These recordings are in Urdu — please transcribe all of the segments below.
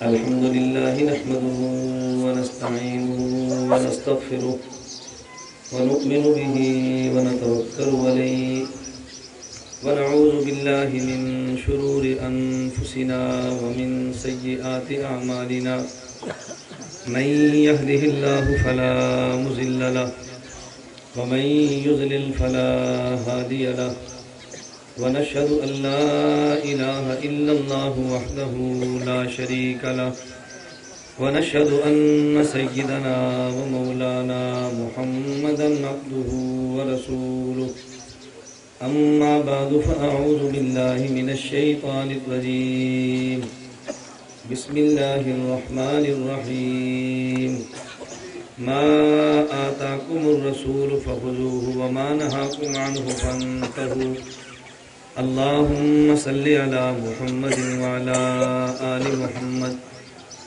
الحمد لله نحمده ونستعينه ونستغفره ونؤمن به ونتوكل عليه ونعوذ بالله من شرور أنفسنا ومن سيئات أعمالنا من يهده الله فلا مضل له ومن يضلل فلا هادي له ونشهد أن لا إله إلا الله وحده لا شريك له ونشهد أن سيدنا ومولانا محمدا عبده ورسوله أما بعد فأعوذ بالله من الشيطان الرجيم بسم الله الرحمن الرحيم ما آتاكم الرسول فخذوه وما نهاكم عنه فانتهوا اللهم صل على محمد وعلى آل محمد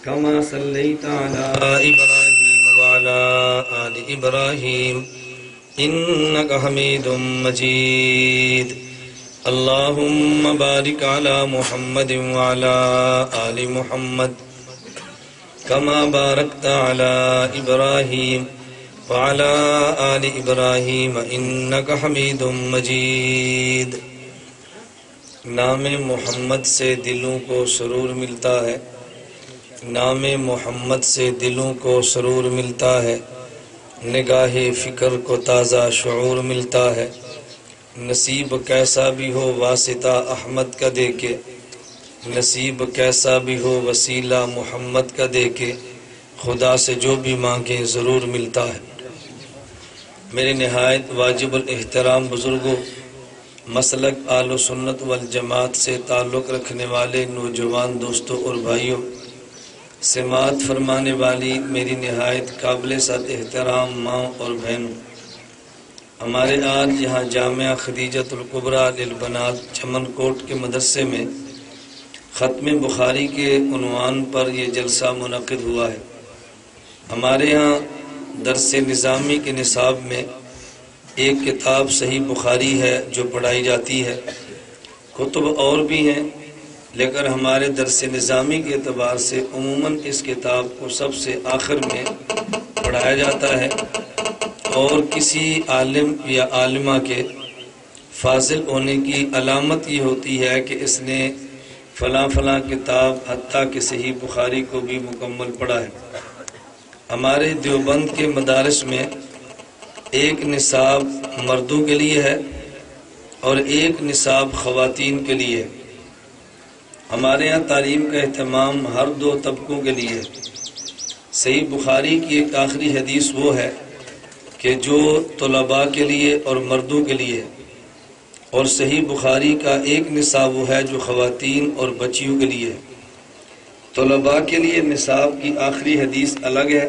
كما صليت على إبراهيم وعلى آل إبراهيم إنك حميد مجيد اللهم بارك على محمد وعلى آل محمد كما باركت على إبراهيم وعلى آل إبراهيم إنك حميد مجيد نام محمد سے دلوں کو سرور ملتا ہے، نام محمد سے دلوں کو سرور ملتا ہے، نگاہ فکر کو تازہ شعور ملتا ہے، نصیب کیسا بھی ہو واسطہ احمد کا دے کے، نصیب کیسا بھی ہو وسیلہ محمد کا دے کے، خدا سے جو بھی مانگے ضرور ملتا ہے۔ میرے نہایت واجب الاحترام بزرگوں، مسلک اہل سنت والجماعت سے تعلق رکھنے والے نوجوان دوستوں اور بھائیوں، سماعت فرمانے والی میری نہایت قابل صد احترام ماں اور بہنوں، ہمارے آج یہاں جامعہ خدیجۃ الکبریٰ للبنات چمن کوٹ کے مدرسے میں ختم بخاری کے عنوان پر یہ جلسہ منعقد ہوا ہے۔ ہمارے ہاں درس نظامی کے نصاب میں ایک کتاب صحیح بخاری ہے جو پڑھائی جاتی ہے، کتب اور بھی ہیں، لیکن ہمارے درس نظامی کے اعتبار سے عموماً اس کتاب کو سب سے آخر میں پڑھایا جاتا ہے، اور کسی عالم یا عالمہ کے فاضل ہونے کی علامت یہ ہوتی ہے کہ اس نے فلاں فلاں کتاب حتیٰ کہ صحیح بخاری کو بھی مکمل پڑھا ہے۔ ہمارے دیوبند کے مدارس میں ایک نصاب مردوں کے لیے ہے اور ایک نصاب خواتین کے لیے ہے۔ ہمارے یہاں تعلیم کا اہتمام ہر دو طبقوں کے لیے ہے۔ صحیح بخاری کی ایک آخری حدیث وہ ہے کہ جو طلباء کے لیے اور مردوں کے لیے ہے، اور صحیح بخاری کا ایک نصاب وہ ہے جو خواتین اور بچیوں کے لیے ہے۔ طلباء کے لیے نصاب کی آخری حدیث الگ ہے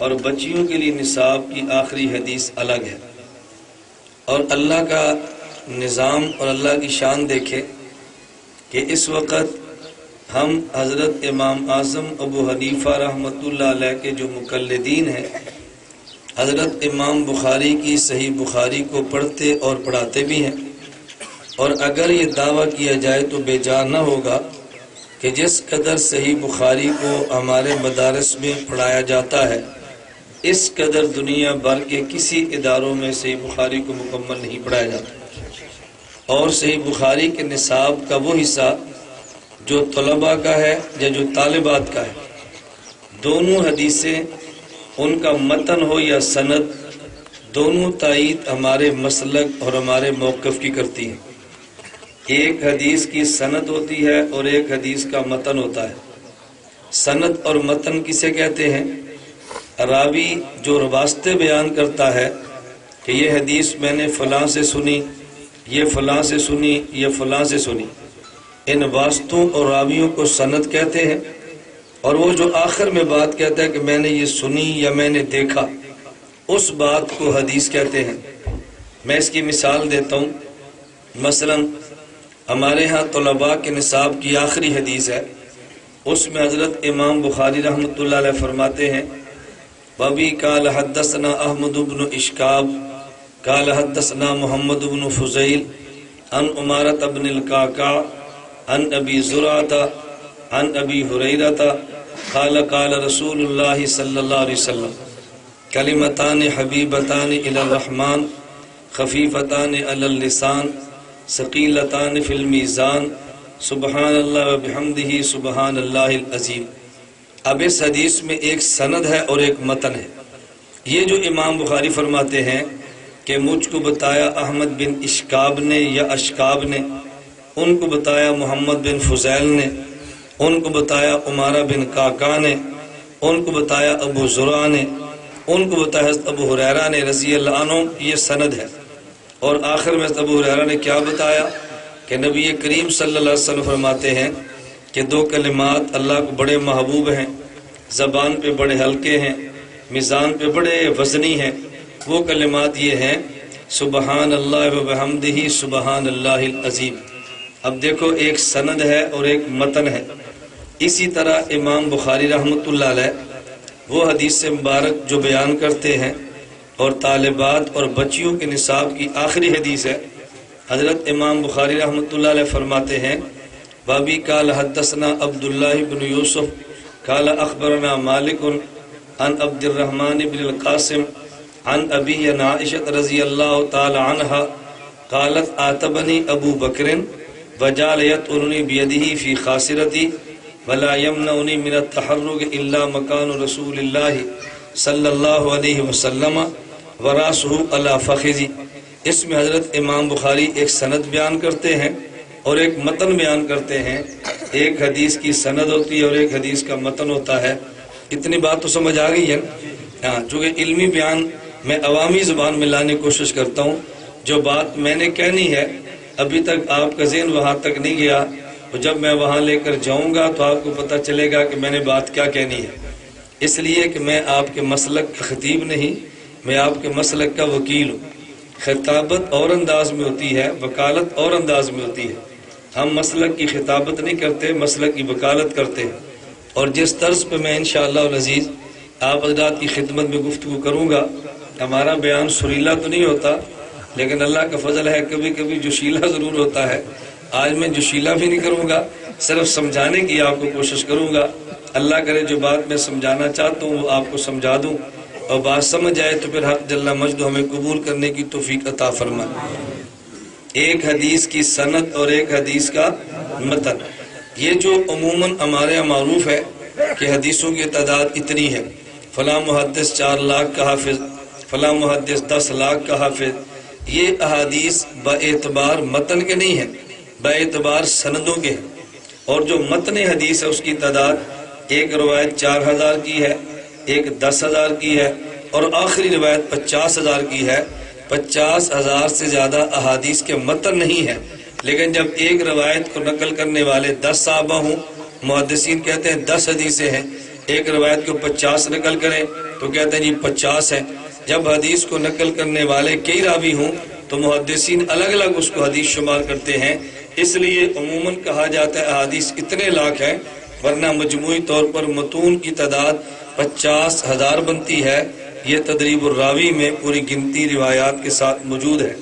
اور بچیوں کے لیے نصاب کی آخری حدیث الگ ہے۔ اور اللہ کا نظام اور اللہ کی شان دیکھے کہ اس وقت ہم حضرت امام اعظم ابو حنیفہ رحمۃ اللہ علیہ کے جو مقلدین ہیں، حضرت امام بخاری کی صحیح بخاری کو پڑھتے اور پڑھاتے بھی ہیں، اور اگر یہ دعویٰ کیا جائے تو بے جا نہ ہوگا کہ جس قدر صحیح بخاری کو ہمارے مدارس میں پڑھایا جاتا ہے، اس قدر دنیا بھر کے کسی اداروں میں صحیح بخاری کو مکمل نہیں پڑھایا جاتا۔ اور صحیح بخاری کے نصاب کا وہ حصہ جو طلباء کا ہے یا جو طالبات کا ہے، دونوں حدیثیں ان کا متن ہو یا سند، دونوں تائید ہمارے مسلک اور ہمارے موقف کی کرتی ہیں۔ ایک حدیث کی سند ہوتی ہے اور ایک حدیث کا متن ہوتا ہے۔ سند اور متن کسے کہتے ہیں؟ راوی جو واسطے بیان کرتا ہے کہ یہ حدیث میں نے فلاں سے سنی، یہ فلاں سے سنی، یہ فلاں سے سنی، ان واسطوں اور راویوں کو سند کہتے ہیں۔ اور وہ جو آخر میں بات کہتا ہے کہ میں نے یہ سنی یا میں نے دیکھا، اس بات کو حدیث کہتے ہیں۔ میں اس کی مثال دیتا ہوں۔ مثلا ہمارے ہاں طلباء کے نصاب کی آخری حدیث ہے، اس میں حضرت امام بخاری رحمۃ اللہ علیہ فرماتے ہیں وَبِي قَالَ حَدَّثَنَا أَحْمَدُ بْنُ إِشْكَابٍ قَالَ حَدَّثَنَا مُحَمَّدُ بْنُ فُضَيْلٍ عن عمارة بن القعقاع عن ابی زرعة عن ابی ہریرہ قال قال رسول اللہ صلی اللہ علیہ وسلم کلمتان حبیبتان الی الرحمن خفیفتان علی اللسان ثقیلتان فی المیزان سبحان اللہ و بحمدہ سبحان اللہ العظیم۔ اب اس حدیث میں ایک سند ہے اور ایک متن ہے۔ یہ جو امام بخاری فرماتے ہیں کہ مجھ کو بتایا احمد بن اشکاب نے یا اشکاب نے، ان کو بتایا محمد بن فضیل نے، ان کو بتایا عمارہ بن کاکا نے، ان کو بتایا ابو زرع نے، ان کو بتایا حضرت ابو ہریرہ نے رضی اللہ عنہ، یہ سند ہے۔ اور آخر میں حضرت ابو ہریرہ نے کیا بتایا کہ نبی کریم صلی اللہ علیہ وسلم فرماتے ہیں کہ دو کلمات اللہ کو بڑے محبوب ہیں، زبان پہ بڑے ہلکے ہیں، میزان پہ بڑے وزنی ہیں، وہ کلمات یہ ہیں سبحان اللہ و بحمدہ سبحان اللہ العظیم۔ اب دیکھو ایک سند ہے اور ایک متن ہے۔ اسی طرح امام بخاری رحمۃ اللہ علیہ وہ حدیث مبارک جو بیان کرتے ہیں اور طالبات اور بچیوں کے نصاب کی آخری حدیث ہے، حضرت امام بخاری رحمۃ اللہ علیہ فرماتے ہیں بابی قال حدثنا عبداللہ بن یوسف قال اخبرنا مالک عن عبد الرحمن بن القاسم عن ابی عائشہ رضی اللہ تعالی عنہا قالت آتبنی ابو بکر وجعل یطعننی بیدہ فی خاصرتی ولا یمنعنی من التحرک الا مکان رسول اللہ صلی اللہ علیہ وسلم وراسہ علی فخذی۔ اس میں حضرت امام بخاری ایک سند بیان کرتے ہیں اور ایک متن بیان کرتے ہیں۔ ایک حدیث کی سند ہوتی ہے اور ایک حدیث کا متن ہوتا ہے۔ اتنی بات تو سمجھ آ گئی ہے نا؟ چونکہ علمی بیان میں عوامی زبان میں لانے کی کوشش کرتا ہوں۔ جو بات میں نے کہنی ہے ابھی تک آپ کا ذہن وہاں تک نہیں گیا، تو جب میں وہاں لے کر جاؤں گا تو آپ کو پتہ چلے گا کہ میں نے بات کیا کہنی ہے۔ اس لیے کہ میں آپ کے مسلک کا خطیب نہیں، میں آپ کے مسلک کا وکیل ہوں۔ خطابت اور انداز میں ہوتی ہے، وکالت اور انداز میں ہوتی ہے۔ ہم مسلک کی خطابت نہیں کرتے، مسلک کی وکالت کرتے ہیں۔ اور جس طرز پہ میں انشاءاللہ العزیز آپ حضرات کی خدمت میں گفتگو کروں گا، ہمارا بیان سریلا تو نہیں ہوتا، لیکن اللہ کا فضل ہے کبھی کبھی جوشیلا ضرور ہوتا ہے۔ آج میں جوشیلا بھی نہیں کروں گا، صرف سمجھانے کی آپ کو کوشش کروں گا۔ اللہ کرے جو بات میں سمجھانا چاہتا ہوں وہ آپ کو سمجھا دوں، اور بات سمجھ آئے تو پھر حق جل مجد ہمیں قبول کرنے کی توفیق عطا فرمائے۔ ایک حدیث کی سند اور ایک حدیث کا متن، یہ جو عموماً ہمارے یہاں معروف ہے کہ حدیثوں کی تعداد اتنی ہے، فلاں محدث 4 لاکھ کا حافظ، فلاں محدث 10 لاکھ کا حافظ، یہ احادیث باعتبار متن کے نہیں ہیں، باعتبار سندوں کے ہیں۔ اور جو متن حدیث ہے اس کی تعداد ایک روایت 4000 کی ہے، ایک 10,000 کی ہے، اور آخری روایت 50,000 کی ہے۔ 50,000 سے زیادہ احادیث کے متن نہیں ہے، لیکن جب ایک روایت کو نقل کرنے والے 10 صحابہ ہوں، محدثین کہتے ہیں 10 حدیثیں ہیں، ایک روایت کو 50 نقل کریں تو کہتے ہیں جی 50 ہیں۔ جب حدیث کو نقل کرنے والے کئی راوی ہوں تو محدثین الگ الگ اس کو حدیث شمار کرتے ہیں۔ اس لیے عموماً کہا جاتا ہے احادیث اتنے لاکھ ہیں، ورنہ مجموعی طور پر متون کی تعداد 50,000 بنتی ہے۔ یہ تدریب الراوی میں پوری گنتی روایات کے ساتھ موجود ہے۔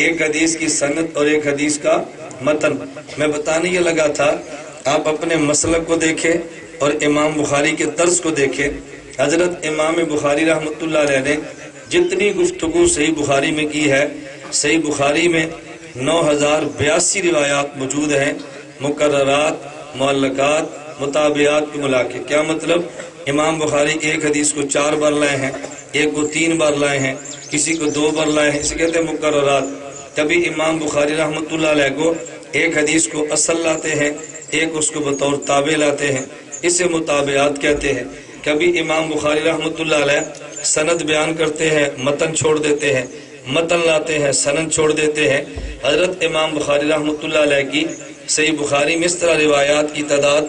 ایک حدیث کی سند اور ایک حدیث کا متن میں بتانے یہ لگا تھا، آپ اپنے مسلک کو دیکھیں اور امام بخاری کے طرز کو دیکھیں۔ حضرت امام بخاری رحمۃ اللہ علیہ نے جتنی گفتگو صحیح بخاری میں کی ہے، صحیح بخاری میں 9082 روایات موجود ہیں، مقررات، معلقات، متابعات کے ملا کے۔ کیا مطلب؟ امام بخاری ایک حدیث کو 4 بار لائے ہیں، ایک کو 3 بار لائے ہیں، کسی کو 2 بار لائے ہیں، اسے کہتے ہیں مقررات۔ کبھی امام بخاری رحمۃ اللہ علیہ کو ایک حدیث کو اصل لاتے ہیں، ایک اس کو بطور تابع لاتے ہیں، اسے متابعات کہتے ہیں۔ کبھی امام بخاری رحمۃ اللہ علیہ سند بیان کرتے ہیں، متن چھوڑ دیتے ہیں، متن لاتے ہیں، سند چھوڑ دیتے ہیں۔ حضرت امام بخاری رحمۃ اللہ علیہ کی صحیح بخاری میں اس طرح روایات کی تعداد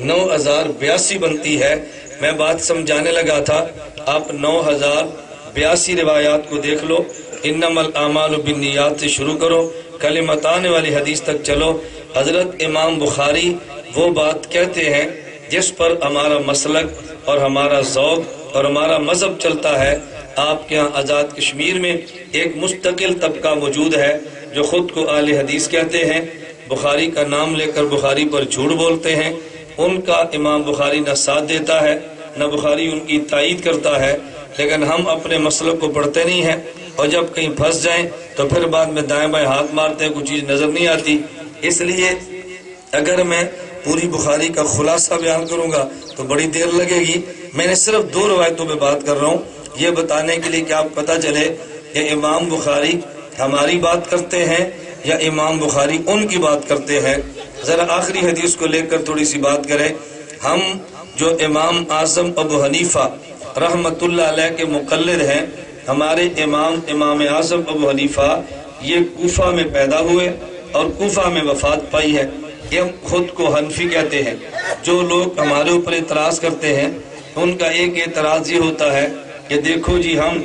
9082 بنتی ہے۔ میں بات سمجھانے لگا تھا، آپ 9082 روایات کو دیکھ لو، انما الاعمال بالنیات سے شروع کرو، کلمتان والی حدیث تک چلو۔ حضرت امام بخاری وہ بات کہتے ہیں جس پر ہمارا مسلک اور ہمارا ذوق اور ہمارا مذہب چلتا ہے۔ آپ کے ہاں آزاد کشمیر میں ایک مستقل طبقہ موجود ہے جو خود کو اہل حدیث کہتے ہیں، بخاری کا نام لے کر بخاری پر جھوٹ بولتے ہیں، ان کا امام بخاری نہ ساتھ دیتا ہے نہ بخاری ان کی تائید کرتا ہے، لیکن ہم اپنے مسلک کو پڑھتے نہیں ہیں، اور جب کہیں پھنس جائیں تو پھر بعد میں دائیں بائیں ہاتھ مارتے ہیں، کوئی چیز نظر نہیں آتی۔ اس لیے اگر میں پوری بخاری کا خلاصہ بیان کروں گا تو بڑی دیر لگے گی۔ میں نے صرف 2 روایتوں پہ بات کر رہا ہوں، یہ بتانے کے لیے کہ آپ پتہ چلے کہ امام بخاری ہماری بات کرتے ہیں یا امام بخاری ان کی بات کرتے ہیں۔ ذرا آخری حدیث کو لے کر تھوڑی سی بات کریں۔ ہم جو امام اعظم ابو حنیفہ رحمت اللہ علیہ کے مقلد ہیں، ہمارے امام اعظم ابو حنیفہ یہ کوفہ میں پیدا ہوئے اور کوفہ میں وفات پائی ہے۔ یہ خود کو حنفی کہتے ہیں۔ جو لوگ ہمارے اوپر اعتراض کرتے ہیں ان کا ایک اعتراض یہ ہوتا ہے کہ دیکھو جی ہم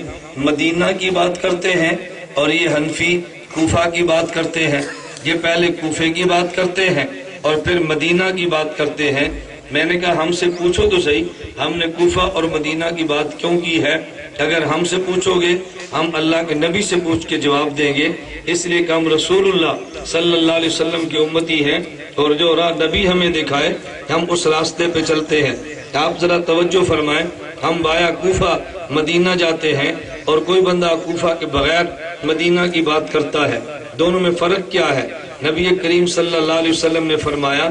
مدینہ کی بات کرتے ہیں اور یہ حنفی کوفہ کی بات کرتے ہیں، یہ پہلے کوفے کی بات کرتے ہیں اور پھر مدینہ کی بات کرتے ہیں۔ میں نے کہا ہم سے پوچھو تو صحیح، ہم نے کوفہ اور مدینہ کی بات کیوں کی ہے؟ اگر ہم سے پوچھو گے ہم اللہ کے نبی سے پوچھ کے جواب دیں گے، اس لیے کہ ہم رسول اللہ صلی اللہ علیہ وسلم کی امتی ہیں، اور جو راہ نبی ہمیں دکھائے ہم اس راستے پہ چلتے ہیں۔ آپ ذرا توجہ فرمائیں، ہم بایا کوفہ مدینہ جاتے ہیں اور کوئی بندہ کوفہ کے بغیر مدینہ کی بات کرتا ہے، دونوں میں فرق کیا ہے؟ نبی کریم صلی اللہ علیہ وسلم نے فرمایا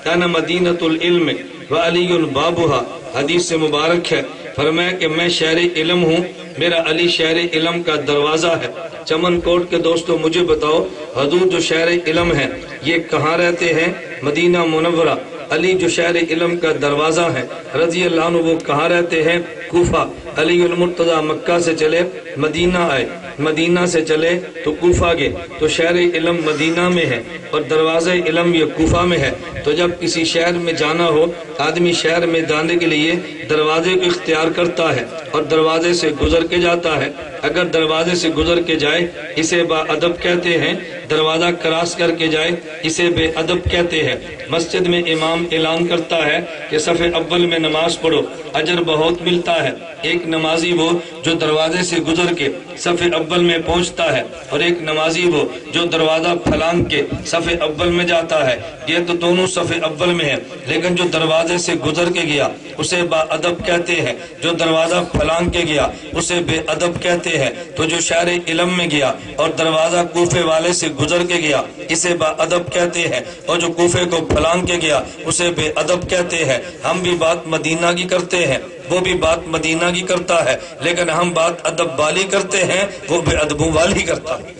انا مدینۃ العلم وعلی بابھا، حدیث سے مبارک ہے، فرمایا کہ میں شہر علم ہوں، میرا علی شہر علم کا دروازہ ہے۔ چمن کوٹ کے دوستوں مجھے بتاؤ حضور جو شہر علم ہے یہ کہاں رہتے ہیں؟ مدینہ منورہ۔ علی جو شہر علم کا دروازہ ہے رضی اللہ عنہ وہ کہاں رہتے ہیں؟ کوفہ۔ علی المرتضی مکہ سے چلے مدینہ آئے، مدینہ سے چلے تو کوفہ گئے، تو شہر علم مدینہ میں ہے اور دروازہ علم یہ کوفہ میں ہے۔ تو جب کسی شہر میں جانا ہو آدمی شہر میں جانے کے لیے دروازے کو اختیار کرتا ہے اور دروازے سے گزر کے جاتا ہے۔ اگر دروازے سے گزر کے جائے اسے با ادب کہتے ہیں، دروازہ کراس کر کے جائے اسے بے ادب کہتے ہیں۔ مسجد میں امام اعلان کرتا ہے کہ صف اول میں نماز پڑھو، اجر بہت ملتا ہے۔ ایک نمازی وہ جو دروازے سے گزر کے صف اول میں پہنچتا ہے، اور ایک نمازی وہ جو دروازہ پھلانگ کے صف اول میں جاتا ہے، یہ تو دونوں صف اول میں ہے، لیکن جو دروازے سے گزر کے گیا اسے با ادب کہتے ہیں، جو دروازہ پھلانگ کے گیا اسے بے ادب کہتے ہیں۔ تو جو شہر علم میں گیا اور دروازہ کوفے والے سے گزر کے گیا اسے با ادب کہتے ہیں، اور جو کوفے کو پھلانگ کے گیا اسے بے ادب کہتے ہیں۔ ہم بھی بات مدینہ کی کرتے ہیں، وہ بھی بات مدینہ کی کرتا ہے، لیکن ہم بات ادب والی کرتے ہیں، وہ بے ادبوں والی کرتا ہے۔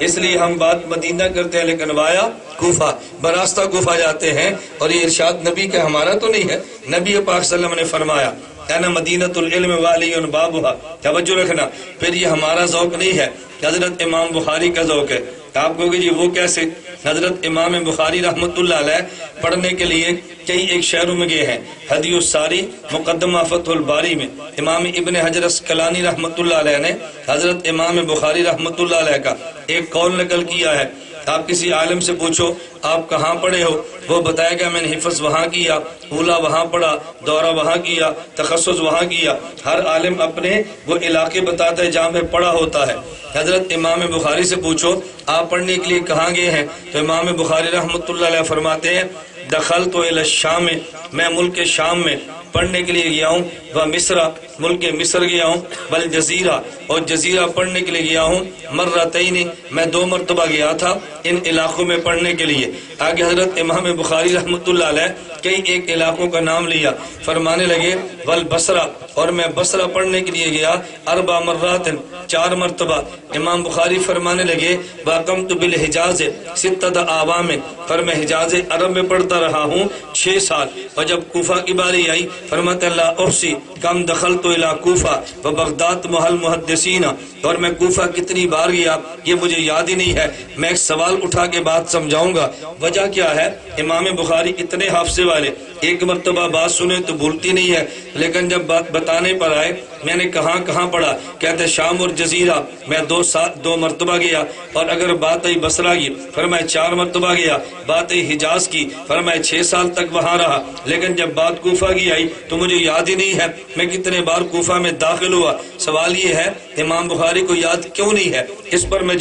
اس لیے ہم بات مدینہ کرتے ہیں لیکن وایا کوفہ، براستہ کوفہ جاتے ہیں، اور یہ ارشاد نبی کا ہمارا تو نہیں ہے۔ نبی پاک صلی اللہ علیہ وسلم نے فرمایا انا مدینۃ العلم والی بابھا، توجہ رکھنا، پھر یہ ہمارا ذوق نہیں ہے، حضرت امام بخاری کا ذوق ہے۔ آپ کہو گے جی وہ کیسے؟ حضرت امام بخاری رحمت اللہ علیہ پڑھنے کے لیے کئی ایک شہروں میں گئے ہیں۔ ہدی الساری مقدمہ فتح الباری میں امام ابن حجر اسقلانی رحمت اللہ علیہ نے حضرت امام بخاری رحمت اللہ علیہ کا ایک قول نقل کیا ہے۔ آپ کسی عالم سے پوچھو آپ کہاں پڑھے ہو، وہ بتائے گا میں نے حفظ وہاں کیا، اولا وہاں پڑھا، دورہ وہاں کیا، تخصص وہاں کیا۔ ہر عالم اپنے وہ علاقے بتاتا ہے جہاں پہ پڑھا ہوتا ہے۔ حضرت امام بخاری سے پوچھو آپ پڑھنے کے لیے کہاں گئے ہیں، تو امام بخاری رحمت اللہ علیہ فرماتے ہیں دخلت الی الشام، میں ملک شام میں پڑھنے کے لیے گیا ہوں، وہ مصر، ملک مصر گیا ہوں، والجزیرہ، اور جزیرہ پڑھنے کے لیے گیا ہوں، مرتین، میں 2 مرتبہ گیا تھا ان علاقوں میں پڑھنے کے لیے۔ آگے حضرت امام بخاری رحمت اللہ علیہ کئی ایک علاقوں کا نام لیا، فرمانے لگے والبصرہ، اور میں بصرہ پڑھنے کے لیے گیا 4 مرات، 4 مرتبہ۔ امام بخاری فرمانے لگے واقمت بالحجاز 6 اعوام، پر میں حجاز عرب میں پڑھتا رہا ہوں 6 سال۔ اور جب کوفہ کی باری آئی فرماتے اللہ احسی کم دخلت الی کوفہ و بغداد محل محدثین، اور میں کوفہ کتنی بار گیا یہ مجھے یاد ہی نہیں ہے۔ میں ایک سوال اٹھا کے بات سمجھاؤں گا، وجہ کیا ہے؟ امام بخاری اتنے حافظے والے، ایک مرتبہ بات سنے تو بھولتی نہیں ہے، لیکن جب بات بتانے پر آئے میں نے کہاں کہاں پڑھا، کہتے شام اور جزیرہ میں 2 مرتبہ گیا، اور اگر بات آئی بصرہ کی فرمائے 4 مرتبہ گیا، بات آئی حجاز کی فرمائے 6 سال تک وہاں رہا، لیکن جب بات کوفہ کی آئی تو مجھے یاد ہی نہیں ہے میں کتنے بار کوفہ میں داخل ہوا۔ سوال یہ ہے امام بخاری کو یاد کیوں نہیں ہے؟ اس پر میں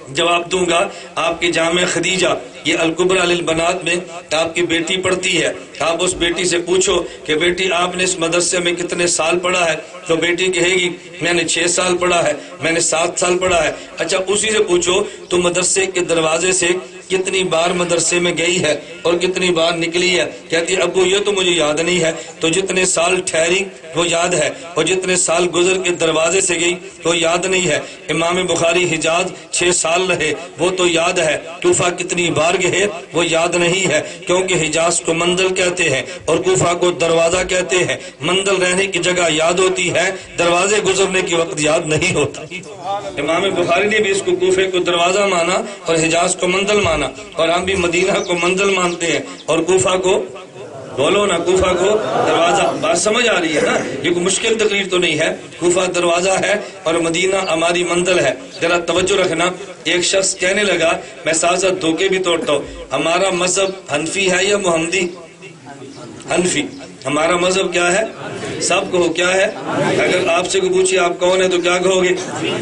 جواب دوں گا آپ کی جامع خدیجہ یہ الکبریٰ للبنات میں آپ کی بیٹی پڑھتی ہے، آپ اس بیٹی سے پوچھو کہ بیٹی آپ نے اس مدرسے میں کتنے سال پڑھا ہے؟ تو بیٹی کہے گی میں نے 6 سال پڑھا ہے، میں نے 7 سال پڑھا ہے۔ اچھا اسی سے پوچھو تو مدرسے کے دروازے سے کتنی بار مدرسے میں گئی ہے اور کتنی بار نکلی ہے؟ کہتی ابو یہ تو مجھے یاد نہیں ہے۔ تو جتنے سال ٹھہری وہ یاد ہے اور جتنے سال گزر کے دروازے سے گئی وہ یاد نہیں ہے۔ امام بخاری حجاز 6 سال رہے وہ تو یاد ہے، کوفہ کتنی بار گئے وہ یاد نہیں ہے، کیونکہ حجاز کو منزل کہتے ہیں اور کوفہ کو دروازہ کہتے ہیں۔ منزل رہنے کی جگہ یاد ہوتی ہے، دروازے گزرنے کی وقت یاد نہیں ہوتا۔ امام بخاری نے بھی اس کو کوفے کو دروازہ مانا اور حجاز کو منزل مانا، اور ہم بھی مدینہ کو منزل مانتے ہیں اور کوفہ کو بولو نا کوفہ کو دروازہ۔ بات سمجھ آ رہی ہے نا؟ یہ کوئی مشکل تقریر تو نہیں ہے، کوفہ دروازہ ہے اور مدینہ ہماری منزل ہے۔ ذرا توجہ رکھنا، ایک شخص کہنے لگا میں ساتھ ساتھ دھوکے بھی توڑتا ہوں، ہمارا مذہب حنفی ہے یا محمدی؟ حنفی۔ ہمارا مذہب کیا ہے؟ سب کہو کیا ہے؟ اگر آپ سے کوئی پوچھے آپ کون ہے تو کیا کہو گے؟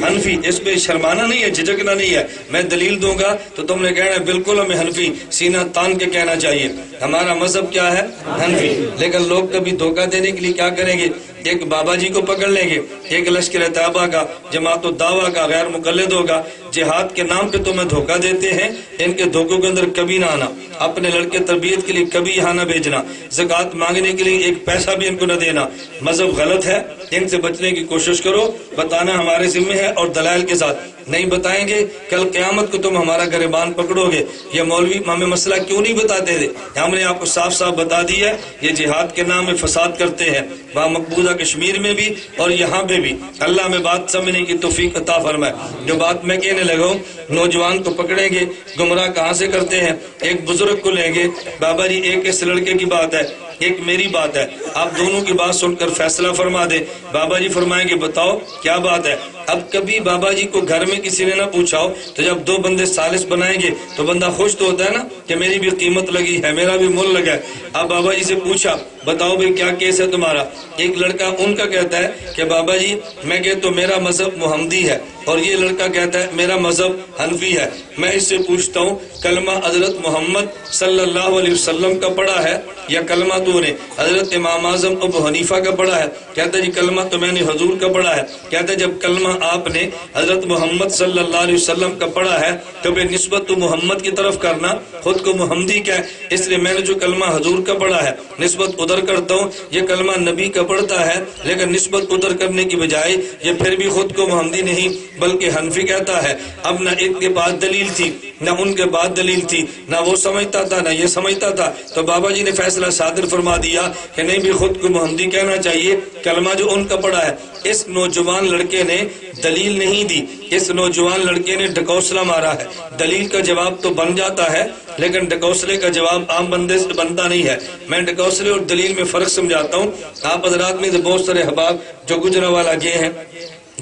حنفی۔ اس پہ شرمانا نہیں ہے، جھجکنا نہیں ہے، میں دلیل دوں گا تو تم نے کہنا ہے بالکل ہمیں حنفی، سینہ تان کے کہنا چاہیے ہمارا مذہب کیا ہے؟ حنفی۔ لیکن لوگ کبھی دھوکہ دینے کے لیے کیا کریں گے؟ ایک بابا جی کو پکڑ لیں گے، ایک لشکر طیبہ کا، جماعت الدعوہ کا غیر مقلد ہوگا، جہاد کے نام پہ تمہیں دھوکہ دیتے ہیں، ان کے دھوکوں کے اندر کبھی نہ آنا، اپنے لڑکے تربیت کے لیے کبھی یہاں نہ بھیجنا، زکوٰۃ مانگنے کے لیے ایک پیسہ بھی ان کو نہ دینا، مذہب غلط ہے، ان سے بچنے کی کوشش کرو، بتانا ہمارے ذمہ ہے اور دلائل کے ساتھ، نہیں بتائیں گے کل قیامت کو تم ہمارا گریبان پکڑو گے۔ یہ مولوی ہمیں مسئلہ کیوں نہیں بتاتے تھے؟ ہم نے آپ کو صاف صاف بتا دیا ہے، یہ جہاد کے نام میں فساد کرتے ہیں، وہاں مقبوضہ کشمیر میں بھی اور یہاں پہ بھی۔ اللہ میں بات سمجھنے کی توفیق عطا فرمائے۔ جو بات میں کہنے لگا ہوں، نوجوان کو پکڑیں گے، گمراہ کہاں سے کرتے ہیں؟ ایک بزرگ کو لیں گے، بابا جی ایک اس لڑکے کی بات ہے، ایک میری بات ہے، آپ دونوں کی بات سن کر فیصلہ فرما دے۔ بابا جی فرمائیں گے بتاؤ کیا بات ہے؟ اب کبھی بابا جی کو گھر میں کسی نے نہ پوچھا ہو تو جب 2 بندے ثالث بنائیں گے تو بندہ خوش تو ہوتا ہے نا کہ میری بھی قیمت لگی ہے، میرا بھی مول لگا ہے۔ اب بابا جی سے پوچھا بتاؤ بھئی کیا کیس ہے تمہارا؟ ایک لڑکا ان کا کہتا ہے کہ بابا جی میں کہتا ہوں میرا مذہب محمدی ہے، اور یہ لڑکا کہتا ہے میرا مذہب حنفی ہے۔ میں اس سے پوچھتا ہوں کلمہ حضرت محمد صلی اللہ علیہ وسلم کا پڑھا ہے یا کلمہ تو نے حضرت امام اعظم ابو حنیفہ کا پڑھا ہے؟ کہتا ہے جی کلمہ تو میں نے حضور کا پڑھا ہے۔ کہتا ہے جب کلمہ آپ نے حضرت محمد صلی اللہ علیہ وسلم کا پڑھا ہے تو پھر نسبت تو محمد کی طرف کرنا، خود کو محمدی کیا ہے، اس لیے میں نے جو کلمہ حضور کا پڑھا ہے نسبت ادھر کرتا ہوں، یہ کلمہ نبی کا پڑھتا ہے لیکن نسبت ادھر کرنے کی بجائے یہ پھر بھی خود کو محمدی نہیں بلکہ حنفی کہتا ہے۔ اب نہ ایک کے بعد دلیل تھی نہ ان کے بعد دلیل تھی، نہ وہ سمجھتا تھا نہ یہ سمجھتا تھا، تو بابا جی نے فیصلہ صادر فرما دیا کہ نہیں بھی خود کو محمدی کہنا چاہیے، کلمہ جو ان کا پڑھا ہے۔ اس نوجوان لڑکے نے دلیل نہیں دی، اس نوجوان لڑکے نے ڈکوسلا مارا ہے۔ دلیل کا جواب تو بن جاتا ہے لیکن ڈکوسلے کا جواب عام بندے سے بنتا نہیں ہے۔ میں ڈکوسلے اور دلیل میں فرق سمجھاتا ہوں۔ آپ حضرات میں سے بہت سارے احباب جو گجرانوالہ گئے ہیں،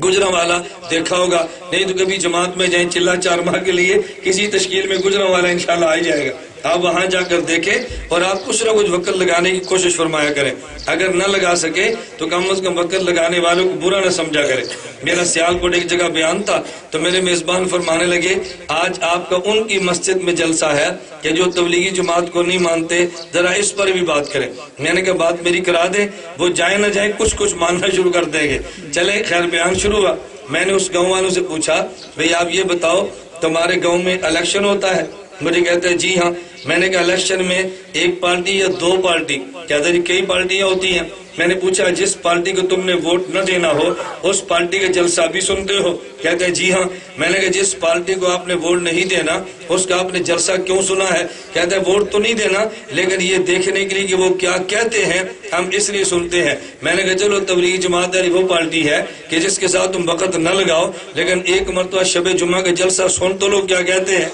گجرانوالہ دیکھا ہوگا، نہیں تو کبھی جماعت میں جائیں چلا 4 ماہ کے لیے کسی تشکیل میں گجرانوالہ انشاءاللہ آ جائے گا، آپ وہاں جا کر دیکھیں اور آپ کچھ نہ کچھ وقت لگانے کی کوشش فرمایا کریں، اگر نہ لگا سکے تو کم از کم وقت لگانے والوں کو برا نہ سمجھا کریں۔ میرا سیالکوٹ ایک جگہ بیان تھا تو میرے میزبان فرمانے لگے آج آپ کا ان کی مسجد میں جلسہ ہے کہ جو تبلیغی جماعت کو نہیں مانتے، ذرا اس پر بھی بات کریں۔ میں نے کہا بات میری کرا دیں، وہ جائیں نہ جائیں کچھ ماننا شروع کر دیں گے۔ چلے خیر بیان شروع ہوا، میں نے اس گاؤں والوں سے پوچھا بھئی آپ یہ بتاؤ تمہارے گاؤں میں الیکشن ہوتا ہے؟ مجھے کہتے ہیں جی ہاں۔ میں نے کہا الیکشن میں 1 پارٹی یا 2 پارٹی؟ کہتا ہے جی کئی پارٹیاں ہوتی ہیں۔ میں نے پوچھا جس پارٹی کو تم نے ووٹ نہ دینا ہو اس پارٹی کا جلسہ بھی سنتے ہو؟ کہتے ہیں جی ہاں۔ میں نے کہا جس پارٹی کو آپ نے ووٹ نہیں دینا اس کا آپ نے جلسہ کیوں سنا ہے؟ کہتے ہیں ووٹ تو نہیں دینا لیکن یہ دیکھنے کے لیے کہ وہ کیا کہتے ہیں ہم اس لیے سنتے ہیں۔ میں نے کہا چلو تبلیغی جماعت وہ پارٹی ہے کہ جس کے ساتھ تم وقت نہ لگاؤ لیکن ایک مرتبہ شب جمعہ کا جلسہ سن تو لوگ کیا کہتے ہیں۔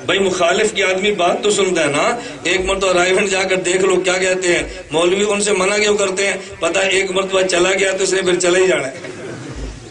بھائی مخالف کی آدمی بات تو سنتا ہے نا، ایک مرتبہ رائے جا کر دیکھ لو کیا کہتے ہیں۔ مولوی ان سے منع کیوں کرتے ہیں؟ پتہ ہے ایک مرتبہ چلا گیا تو اس نے پھر چلا ہی جانا ہے،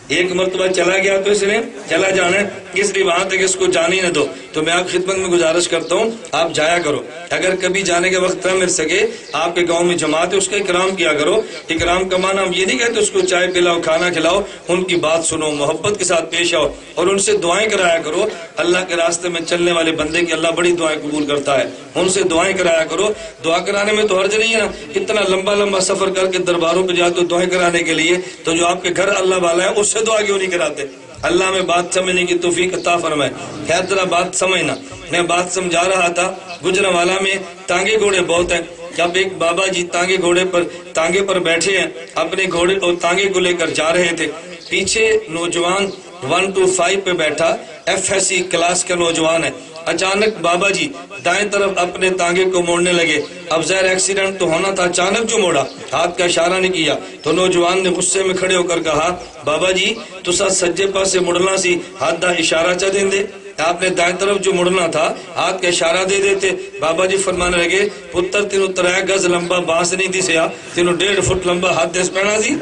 ایک مرتبہ چلا گیا تو اس نے چلا جانا ہے، اس لیے وہاں تک اس کو جانے نہ دو۔ تو میں آپ خدمت میں گزارش کرتا ہوں آپ جایا کرو، اگر کبھی جانے کے وقت نہ مل سکے، آپ کے گاؤں میں جماعت ہے، اس کا اکرام کیا کرو۔ اکرام کا معنی ہم یہ نہیں کہتے اس کو چائے پلاؤ، کھانا کھلاؤ، ان کی بات سنو، محبت کے ساتھ پیش آؤ اور ان سے دعائیں کرایا کرو۔ اللہ کے راستے میں چلنے والے بندے کی اللہ بڑی دعائیں قبول کرتا ہے، ان سے دعائیں کرایا کرو۔ دعا کرانے میں تو حرج نہیں ہے نا، اتنا لمبا لمبا سفر کر کے درباروں پہ جاتے دعائیں کرانے کے لیے، تو جو آپ کے گھر اللہ والا ہے اس سے دعا کیوں نہیں کراتے؟ اللہ میں بات سمجھنے کی توفیق عطا فرمائے۔ خیر ذرا بات سمجھنا، میں بات سمجھا رہا تھا، گجرانوالہ میں ٹانگے گھوڑے بہت ہیں۔ جب ایک بابا جی ٹانگے پر بیٹھے ہیں، اپنے گھوڑے اور ٹانگے کو لے کر جا رہے تھے، پیچھے نوجوان 1 to 5 پہ بیٹھا، FSC کلاس کا نوجوان ہے۔ اچانک بابا جی دائیں طرف اپنے ٹانگے کو موڑنے لگے، اب ظاہر ایکسیڈنٹ تو ہونا تھا، اچانک جو موڑا، ہاتھ کا اشارہ نہیں کیا، تو نوجوان نے غصے میں کھڑے ہو کر کہا، بابا جی تو سجے پاسے مڑنا سی، ہاتھ دا اشارہ چا دیں دے، آپ نے دائیں طرف جو مڑنا تھا ہاتھ کا اشارہ دے دیتے۔ بابا جی فرمانے لگے، پتر تینوں 3 گز لمبا بانس نہیں دسیا، تینوں 1.5 فٹ لمبا ہاتھ دس پینا سی،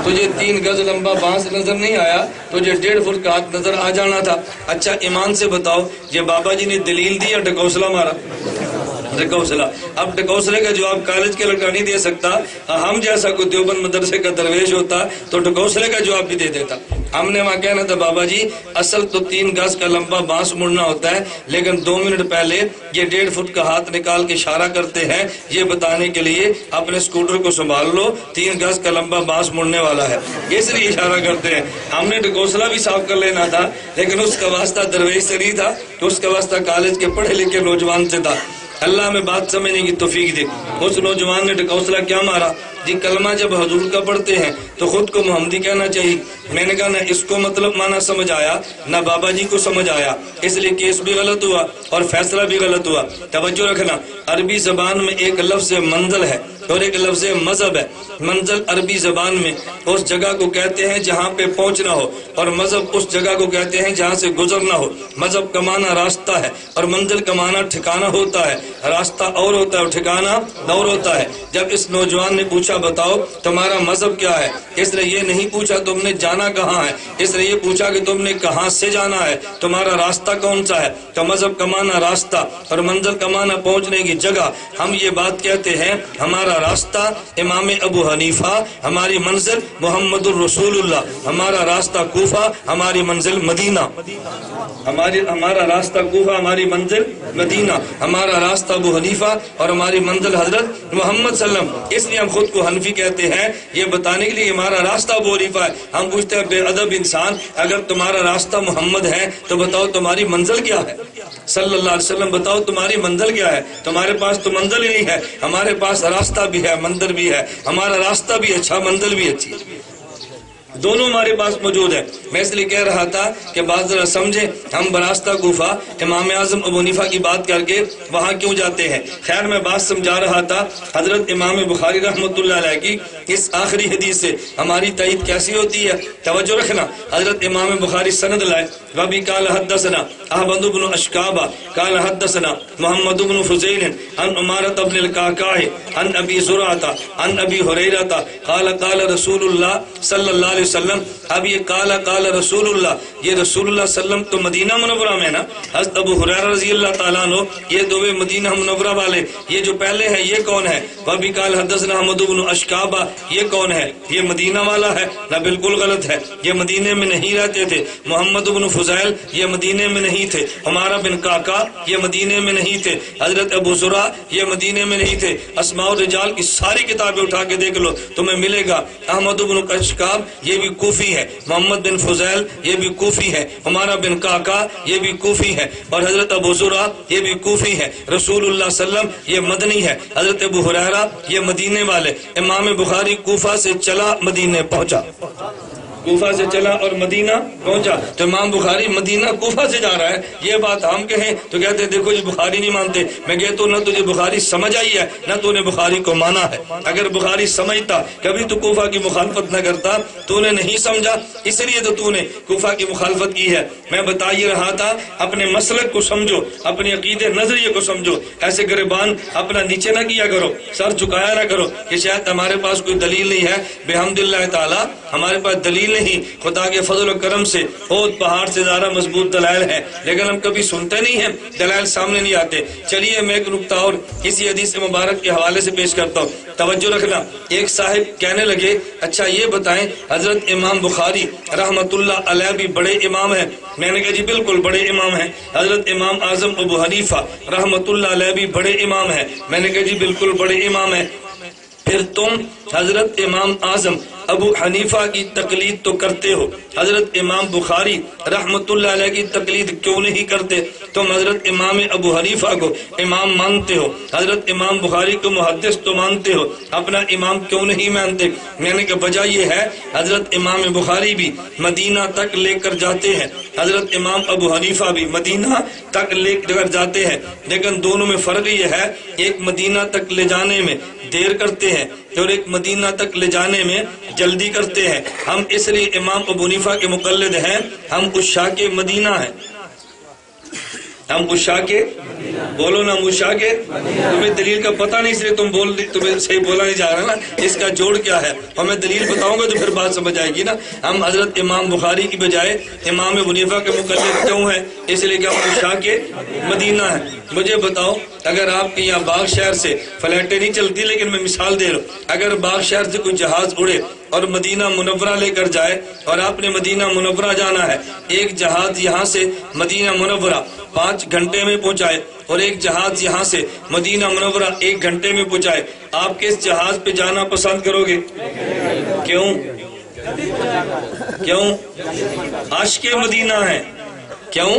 تجھے 3 گز لمبا بانس نظر نہیں آیا، تجھے 1.5 فٹ کا ہاتھ نظر آ جانا تھا۔ اچھا ایمان سے بتاؤ، یہ بابا جی نے دلیل دی یا ڈکوسلا مارا؟ ڈکوسلا۔ اب ڈکوسلے کا جواب کالج کے لڑکا نہیں دے سکتا، ہم جیسا کوئی دیوبند مدرسے کا درویش ہوتا تو ڈکوسلے کا جواب بھی دے دیتا۔ ہم نے وہاں کہنا تھا، بابا جی اصل تو 3 گز کا لمبا بانس مڑنا ہوتا ہے، لیکن 2 منٹ پہلے یہ 1.5 فٹ کا ہاتھ نکال کے اشارہ کرتے ہیں، یہ بتانے کے لیے اپنے سکوٹر کو سنبھال لو، 3 گز کا لمبا بانس مڑنے والا ہے، اس لیے اشارہ کرتے ہیں۔ ہم نے ڈکوسلا بھی صاف کر لینا تھا، لیکن اس کا واسطہ درویش سے نہیں تھا، اس کا واسطہ کالج کے پڑھے لکھے نوجوان سے تھا۔ اللہ میں بات سمجھنے کی توفیق دے۔ اس نوجوان نے ڈکوسلا کیا مارا؟ جی کلمہ جب حضور کا پڑھتے ہیں تو خود کو محمدی کہنا چاہیے۔ میں نے کہا نہ اس کو مطلب معنی سمجھ آیا، نہ بابا جی کو سمجھ آیا، اس لیے کیس بھی غلط ہوا اور فیصلہ بھی غلط ہوا۔ توجہ رکھنا، عربی زبان میں ایک لفظ منزل ہے اور ایک لفظ مذہب ہے۔ منزل عربی زبان میں اس جگہ کو کہتے ہیں جہاں پہ پہنچنا ہو، اور مذہب اس جگہ کو کہتے ہیں جہاں سے گزرنا ہو۔ مذہب کا معنی راستہ ہے اور منزل کا معنی ٹھکانہ ہوتا ہے۔ راستہ اور ہوتا ہے اور ٹھکانہ اور ہوتا ہے۔ جب اس نوجوان نے پوچھا بتاؤ تمہارا مذہب کیا ہے، اس نے یہ نہیں پوچھا تم نے جانا کہاں ہے، اس نے یہ پوچھا کہ تم نے کہاں سے جانا ہے، تمہارا راستہ کون سا ہے۔ تو مذہب کا معنی راستہ اور منزل کا معنی پہنچنے کی جگہ۔ ہم یہ بات کہتے ہیں ہمارا راستہ امام ابو حنیفہ، ہماری منزل محمد الرسول اللہ، ہمارا راستہ کوفہ، ہماری منزل مدینہ، ہمارا راستہ کوفہ، ہماری منزل مدینہ، ہمارا راستہ ابو حنیفہ اور ہماری منزل حضرت محمد صلی اللہ علیہ وسلم۔ اس لیے ہم خود کو حنفی کہتے ہیں، یہ بتانے کے لیے ہمارا راستہ ابو حنیفہ ہے۔ ہم پوچھتے ہیں بے ادب انسان، اگر تمہارا راستہ محمد ہے تو بتاؤ تمہاری منزل کیا ہے، صلی اللہ علیہ وسلم، بتاؤ تمہاری منزل کیا ہے۔ تمہارے پاس تو منزل ہی نہیں ہے، ہمارے پاس راستہ بھی ہے، منزل بھی ہے، ہمارا راستہ بھی اچھا، منزل بھی اچھی، دونوں ہمارے پاس موجود ہے۔ میں اس لیے کہہ رہا تھا کہ بات ذرا سمجھیں، ہم براستہ کوفہ امام اعظم ابو حنیفہ کی بات کر کے وہاں کیوں جاتے ہیں۔ خیر میں بات سمجھا رہا تھا، حضرت امام بخاری رحمۃ اللہ علیہ کی اس آخری حدیث سے ہماری تائید کیسی ہوتی ہے، توجہ رکھنا۔ حضرت امام بخاری سند لائے، وبی قال حدثنا احمد بن اشکابہ قال حدثنا محمد بن فضیل عن عمارۃ بن القعقاع عن ابی زرعہ عن ابی ہریرہ قال قال رسول اللہ صلی اللہ علیہ وسلم۔ اب یہ قال رسول اللہ، یہ رسول اللہ صلی اللہ علیہ وسلم تو مدینہ منورہ میں نا، حضرت ابو ہریرہ رضی اللہ تعالیٰ عنہ یہ دو مدینہ منورہ والے، یہ جو پہلے ہیں یہ کون ہے؟ وبی قال حدثنا احمد بن اشکابہ، یہ کون ہے؟ یہ مدینہ والا ہے نہ، بالکل غلط ہے، یہ مدینے میں نہیں رہتے تھے۔ محمد بن فضیل یہ مدینے میں نہیں تھے، عمارہ بن قعقاع یہ مدینے میں نہیں تھے، حضرت ابو زرع یہ مدینے میں نہیں تھے۔ اسماء الرجال کی ساری کتابیں اٹھا کے دیکھ لو تمہیں ملے گا، احمد بن اشکاب یہ بھی کوفی ہے، محمد بن فضیل یہ بھی کوفی ہے، عمارہ بن قعقاع یہ بھی کوفی ہے، اور حضرت ابو زرع یہ بھی کوفی ہے۔ رسول اللہ صلی اللہ علیہ وسلم یہ مدنی ہے، حضرت ابو ہریرہ یہ مدینے والے۔ امام بخاری کوفہ سے چلا مدینے پہنچا، کوفہ سے چلا اور مدینہ پہنچا، تو امام بخاری مدینہ کوفہ سے جا رہا ہے۔ یہ بات ہم کہیں تو کہتے ہیں دیکھو یہ بخاری نہیں مانتے۔ میں کہتا ہوں نہ تجھے بخاری سمجھ آئی ہے نہ تو نے بخاری کو مانا ہے۔ اگر بخاری سمجھتا کبھی تو کوفہ کی مخالفت نہ کرتا، تو نے نہیں سمجھا اس لیے تو نے کوفہ کی مخالفت کی ہے۔ میں بتا ہی رہا تھا اپنے مسلک کو سمجھو، اپنے عقیدے نظریے کو سمجھو، ایسے گریبان اپنا نیچے نہ کیا کرو، سر جھکایا نہ کرو کہ شاید ہمارے پاس کوئی دلیل نہیں ہے۔ بحمد اللہ تعالی ہمارے پاس دلیل دلیل نہیں، خدا کے فضل و کرم سے احد پہاڑ سے زیادہ مضبوط دلائل ہیں، لیکن ہم کبھی سنتے نہیں ہیں، دلائل سامنے نہیں آتے۔ چلیے میں ایک نکتہ اور کسی حدیث مبارک کے حوالے سے پیش کرتا ہوں، توجہ رکھنا۔ ایک صاحب کہنے لگے اچھا یہ بتائیں حضرت امام بخاری رحمت اللہ علیہ بھی بڑے امام ہیں؟ میں نے کہا جی بالکل بڑے امام ہیں۔ حضرت امام اعظم ابو حنیفہ رحمت اللہ علیہ بھی بڑے امام ہیں؟ میں نے کہا جی بالکل بڑے امام ہیں۔ پھر تم حضرت امام اعظم ابو حنیفہ کی تقلید تو کرتے ہو، حضرت امام بخاری رحمت اللہ علیہ کی تقلید کیوں نہیں کرتے؟ تم حضرت امام ابو حنیفہ کو امام مانتے ہو، حضرت امام بخاری کو محدث تو مانتے ہو، اپنا امام کیوں نہیں مانتے؟ میں نے کہا وجہ یہ ہے حضرت امام بخاری بھی مدینہ تک لے کر جاتے ہیں، حضرت امام ابو حنیفہ بھی مدینہ تک لے کر جاتے ہیں، لیکن دونوں میں فرق یہ ہے ایک مدینہ تک لے جانے میں دیر کرتے ہیں اور ایک مدینہ تک لے جانے میں جلدی کرتے ہیں۔ ہم اس لیے امام ابو حنیفہ کے مقلد ہیں، ہم عشاق مدینہ ہیں، ہم عشاق بولو نا عشاق۔ تمہیں دلیل کا پتہ نہیں اس لیے تمہیں صحیح بولا نہیں جا رہا نا، اس کا جوڑ کیا ہے اور میں دلیل بتاؤں گا تو پھر بات سمجھ آئے گی نا۔ ہم حضرت امام بخاری کی بجائے امام ابو حنیفہ کے مقلد کیوں ہیں؟ اس لیے کہ ہم عشاق مدینہ ہیں۔ مجھے بتاؤ اگر آپ کے یہاں باغ شہر سے فلائٹیں نہیں چلتی، لیکن میں مثال دے رہا ہوں، اگر باغ شہر سے کوئی جہاز اڑے اور مدینہ منورہ لے کر جائے اور آپ نے مدینہ منورہ جانا ہے، ایک جہاز یہاں سے مدینہ منورہ 5 گھنٹے میں پہنچائے اور ایک جہاز یہاں سے مدینہ منورہ 1 گھنٹے میں پہنچائے، آپ کس جہاز پہ جانا پسند کرو گے؟ کیوں؟ کیوں؟ عاشق مدینہ ہے۔ کیوں؟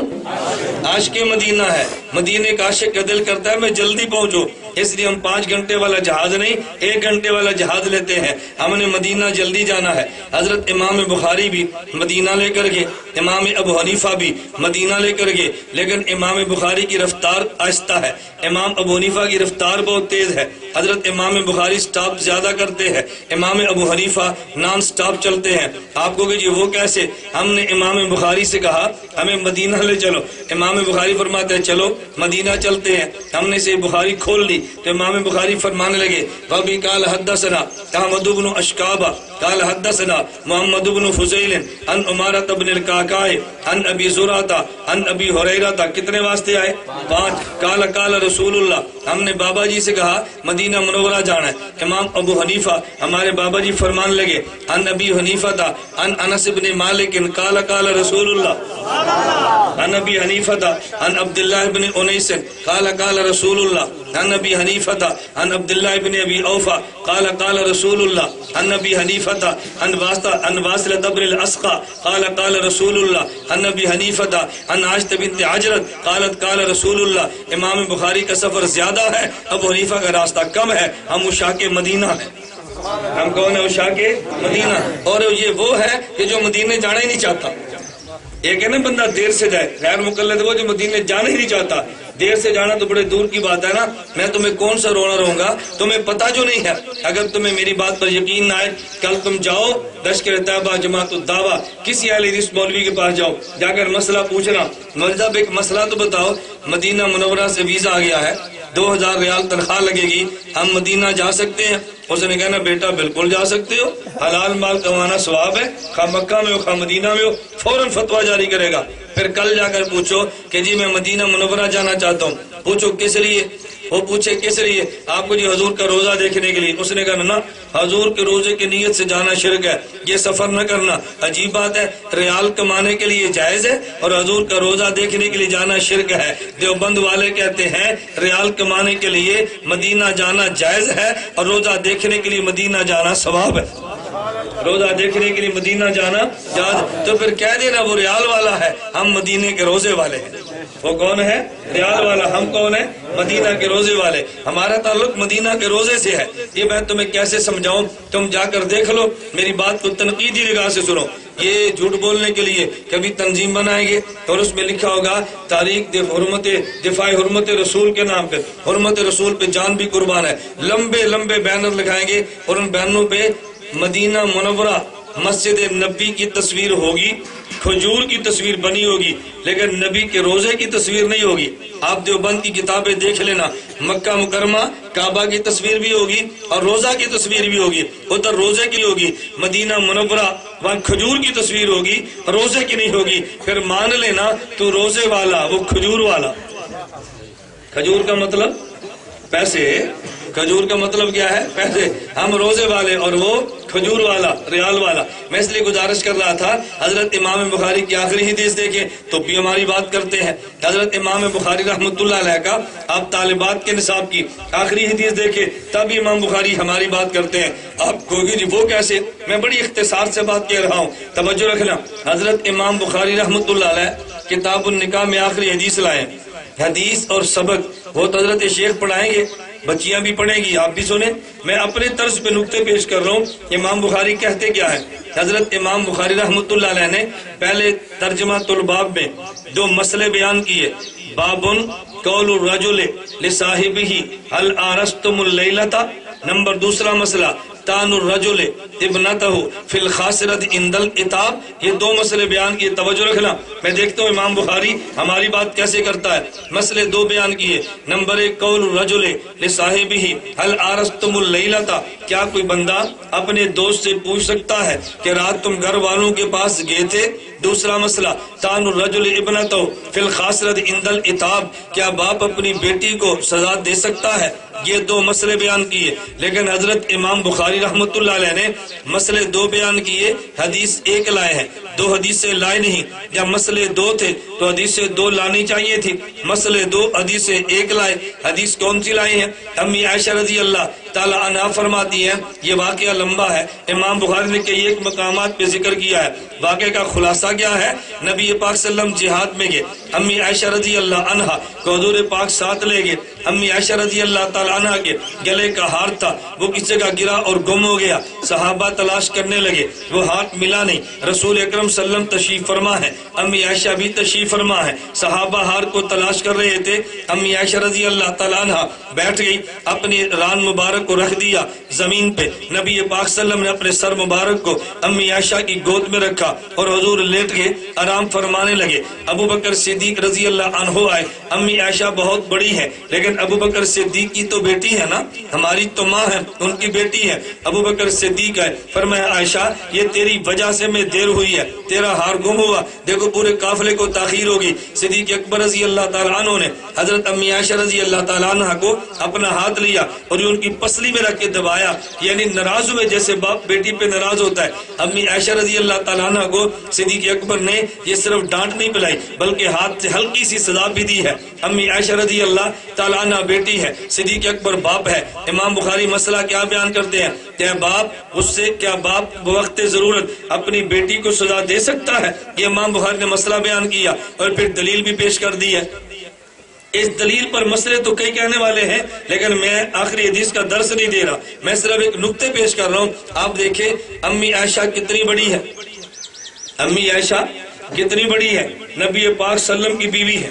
عاشق مدینہ ہے، مدینے کا عاشق کا دل کرتا ہے میں جلدی پہنچوں، اس لیے ہم 5 گھنٹے والا جہاز نہیں 1 گھنٹے والا جہاز لیتے ہیں، ہم نے مدینہ جلدی جانا ہے۔ حضرت امام بخاری بھی مدینہ لے کر گئے، امام ابو حنیفہ بھی مدینہ لے کر گئے، لیکن امام بخاری کی رفتار آہستہ ہے، امام ابو حنیفہ کی رفتار بہت تیز ہے۔ حضرت امام بخاری سٹاپ زیادہ کرتے ہیں، امام ابو حنیفہ نان سٹاپ چلتے ہیں۔ آپ کو کہ جی وہ کیسے؟ ہم نے امام بخاری سے کہا ہمیں مدینہ لے چلو، امام بخاری فرماتے ہیں چلو مدینہ چلتے ہیں۔ ہم نے سے بخاری کھول لی تو امام بخاری فرمانے لگے وَبِي قَالَ حَدَّثَنَا أَحْمَدُ بْنُ أَشْقَابَ قَالَ حَدَّثَنَا مُحَمَّدُ بْنُ فُضَيْلٍ عن عمارة بن القعقاع عن ابی زرعہ عن ابی ہریرہ۔ کتنے واسطے آئے؟ 5۔ قال قال رسول اللہ، ہم نے بابا جی سے کہا مدینہ منورہ جانا ہے، امام ابو حنیفہ ہمارے بابا جی فرمان لگے عن ابی حنیفہ عن انس بن مالک قال قال رسول اللہ، عن ابی حنیفہ عن عبداللہ بن انیس قال قال رسول اللہ، عن ابی حنیفہ عن عبداللہ بن ابی اوفا قال قال رسول اللہ، عن ابی حنیفہ عن واصلہ بن الاسقى قال قال رسول اللہ، عن ابی حنیفہ عن عائشہ بنت عجرت قالت قال رسول اللہ۔ امام بخاری کا سفر زیادہ ہے، ابو حنیفہ کا راستہ کم ہے، ہم عشاق مدینہ ہیں۔ ہم کون ہیں؟ عشاق مدینہ۔ اور یہ وہ ہے کہ جو مدینے جانا ہی نہیں چاہتا۔ ایک ہے نا بندہ دیر سے جائے، غیر مقلد وہ جو مدینے جانا ہی نہیں چاہتا۔ دیر سے جانا تو بڑے دور کی بات ہے نا، میں تمہیں کون سا رونا رہوں گا، تمہیں پتہ جو نہیں ہے۔ اگر تمہیں میری بات پر یقین نہ آئے، کل تم جاؤ لشکر طیبہ جماعت الدعوہ کسی اہل حدیث مولوی کے پاس جاؤ، جا کر مسئلہ پوچھنا، مذہب ایک مسئلہ تو بتاؤ، مدینہ منورہ سے ویزا آ گیا ہے، 2000 ریال تنخواہ لگے گی، ہم مدینہ جا سکتے ہیں؟ اس نے کہنا بیٹا بالکل جا سکتے ہو، حلال مال کمانا ثواب ہے، خواہ مکہ میں ہو خواہ مدینہ میں ہو، فوراً فتویٰ جاری کرے گا۔ پھر کل جا کر پوچھو کہ جی میں مدینہ منورہ جانا چاہتا ہوں، پوچھو کس لیے؟ وہ پوچھے کس لیے؟ آپ کو جی حضور کا روزہ دیکھنے کے لیے۔ اس نے کہا نا حضور کے روزے کی نیت سے جانا شرک ہے، یہ سفر نہ کرنا۔ عجیب بات ہے، ریال کمانے کے لیے جائز ہے اور حضور کا روزہ دیکھنے کے لیے جانا شرک ہے۔ دیوبند والے کہتے ہیں ریال کمانے کے لیے مدینہ جانا جائز ہے اور روزہ دیکھنے کے لیے مدینہ جانا ثواب ہے۔ روزہ دیکھنے کے لیے مدینہ جانا جائز، تو پھر کہہ دینا وہ ریال والا ہے، ہم مدینے کے روزے والے ہیں۔ وہ کون ہے؟ ریال والا، ہم کون ہیں؟ مدینہ کے روزے والے۔ ہمارا تعلق مدینہ کے روزے سے ہے۔ یہ میں تمہیں کیسے سمجھاؤں، تم جا کر دیکھ لو، میری بات کو تنقیدی نگاہ سے سنو۔ یہ جھوٹ بولنے کے لیے کبھی تنظیم بنائیں گے اور اس میں لکھا ہوگا تاریخ دفاع حرمت رسول کے نام پہ، حرمت رسول پہ جان بھی قربان ہے، لمبے لمبے بینر لگائیں گے اور ان بینروں پہ مدینہ منورہ مسجد نبی کی تصویر ہوگی، کھجور کی تصویر بنی ہوگی، لیکن نبی کے روزے کی تصویر نہیں ہوگی۔ آپ دیوبند کی کتابیں دیکھ لینا، مکہ مکرمہ کعبہ کی تصویر بھی ہوگی اور روزہ کی تصویر بھی ہوگی، ادھر روزے کی ہوگی۔ مدینہ منورہ وہاں کھجور کی تصویر ہوگی، روزے کی نہیں ہوگی۔ پھر مان لینا تو روزے والا، وہ کھجور والا۔ کھجور کا مطلب پیسے، کھجور کا مطلب کیا ہے؟ پیسے۔ ہم روزے والے اور وہ کھجور والا، ریال والا۔ میں اس لیے گزارش کر رہا تھا، حضرت امام بخاری کی آخری حدیث دیکھیں تو بھی ہماری بات کرتے ہیں۔ حضرت امام بخاری رحمۃ اللہ علیہ کا آپ طالبات کے نصاب کی آخری حدیث دیکھیں تب امام بخاری ہماری بات کرتے ہیں۔ آپ کو جی وہ کیسے؟ میں بڑی اختصار سے بات کہہ رہا ہوں، توجہ رکھنا۔ حضرت امام بخاری رحمۃ اللہ علیہ کتاب النکاح میں آخری حدیث لائے۔ حدیث اور سبق وہ حضرت شیخ پڑھائیں گے، بچیاں بھی پڑھیں گی، آپ بھی سنیں۔ میں اپنے طرز پہ نقطے پیش کر رہا ہوں۔ امام بخاری کہتے کیا ہے؟ حضرت امام بخاری رحمۃ اللہ علیہ نے پہلے ترجمہ الباب میں 2 مسئلے بیان کیے۔ بابن قول الرجل لصاحبہ هل آرستم اللیلۃ، نمبر دوسرا مسئلہ تان الرجل ابنتہ فی الخاسرۃ عند العتاب۔ یہ 2 مسئلے بیان کیے، توجہ رکھنا۔ میں دیکھتا ہوں امام بخاری ہماری بات کیسے کرتا ہے۔ مسئلے 2 بیان کیے۔ نمبر 1 قول الرجل لصاحبہ هل آرستم اللیلۃ، کیا کوئی بندہ اپنے دوست سے پوچھ سکتا ہے کہ رات تم گھر والوں کے پاس گئے تھے؟ دوسرا مسئلہ تان الرجل ابنتہ فی الخاسرۃ عند العتاب، کیا باپ اپنی بیٹی کو سزا دے سکتا ہے؟ یہ 2 مسئلے بیان کیے، لیکن حضرت امام بخاری رحمۃ اللہ علیہ نے مسئلے 2 بیان کیے، حدیث 1 لائے ہیں، 2 حدیثیں لائے نہیں۔ جب مسئلے 2 تھے تو حدیثیں 2 لانی چاہیے تھی، مسئلے 2 حدیثیں 1 لائے۔ حدیث کون سی لائے ہیں؟ امی عائشہ رضی اللہ تعالی عنہا فرماتی ہیں، یہ واقعہ لمبا ہے، امام بخاری نے کئی ایک مقامات پہ ذکر کیا ہے۔ واقعے کا خلاصہ کیا ہے؟ نبی پاک صلی اللہ علیہ وسلم جہاد میں گئے، امی عائشہ رضی اللہ عنہا کو حضور پاک ساتھ لے گئے۔ امی عائشہ رضی اللہ تعالی عنہا کے گلے کا ہار تھا، وہ کسی جگہ گرا اور گم ہو گیا۔ صحابہ تلاش کرنے لگے، وہ ہاتھ ملا نہیں۔ رسول اکرم صلی اللہ علیہ وسلم تشریف فرما ہے، امی عائشہ بھی تشریف فرما ہے، صحابہ ہار کو تلاش کر رہے تھے۔ امی عائشہ رضی اللہ تعالی عنہا بیٹھ گئی، اپنی ران مبارک کو رکھ دیا زمین پہ۔ نبی پاک صلی اللہ علیہ وسلم نے اپنے سر مبارک کو امی عائشہ کی گود میں رکھا اور حضور لیٹ گئے، آرام فرمانے لگے۔ ابو بکر صدیق رضی اللہ عنہ آئے۔ امی عائشہ بہت بڑی ہے لیکن ابو بکر صدیق کی تو بیٹی ہے نا، ہماری تو ماں ہے، ان کی بیٹی ہے۔ ابو بکر صدیق ہے، فرمایا عائشہ یہ تیری وجہ سے میں دیر ہوئی ہے، تیرا ہار گم ہوا، دیکھو پورے قافلے کو تاخیر ہوگی۔ صدیق اکبر رضی اللہ تعالیٰ عنہ نے حضرت امی عائشہ رضی اللہ تعالیٰ عنہ کو اپنا ہاتھ لیا اور یہ ان کی پسلی میں رکھ کے دبایا، یعنی ناراض ہوئے جیسے باپ بیٹی پہ ناراض ہوتا ہے۔ امی عائشہ رضی اللہ تعالیٰ عنہ کو صدیق اکبر نے یہ صرف ڈانٹ نہیں پلائی بلکہ ہاتھ سے ہلکی سی سزا بھی دی ہے۔ امی عائشہ رضی اللہ تعالیٰ عنہ بیٹی ہے، صدیق اکبر باپ ہے۔ امام بخاری مسئلہ کیا بیان کرتے ہیں؟ کیا باپ اس سے کیا باپ بوقت ضرورت اپنی بیٹی کو سزا دے سکتا ہے؟ یہ امام بخاری نے مسئلہ بیان کیا اور پھر دلیل بھی پیش کر دی ہے۔ اس دلیل پر مسئلے تو کئی کہنے والے ہیں لیکن میں آخری حدیث کا درس نہیں دے رہا، میں صرف ایک نقطے پیش کر رہا ہوں۔ آپ دیکھیں امی عائشہ کتنی بڑی ہے، امی عائشہ کتنی بڑی ہے، نبی پاک صلی اللہ علیہ وسلم کی بیوی ہے،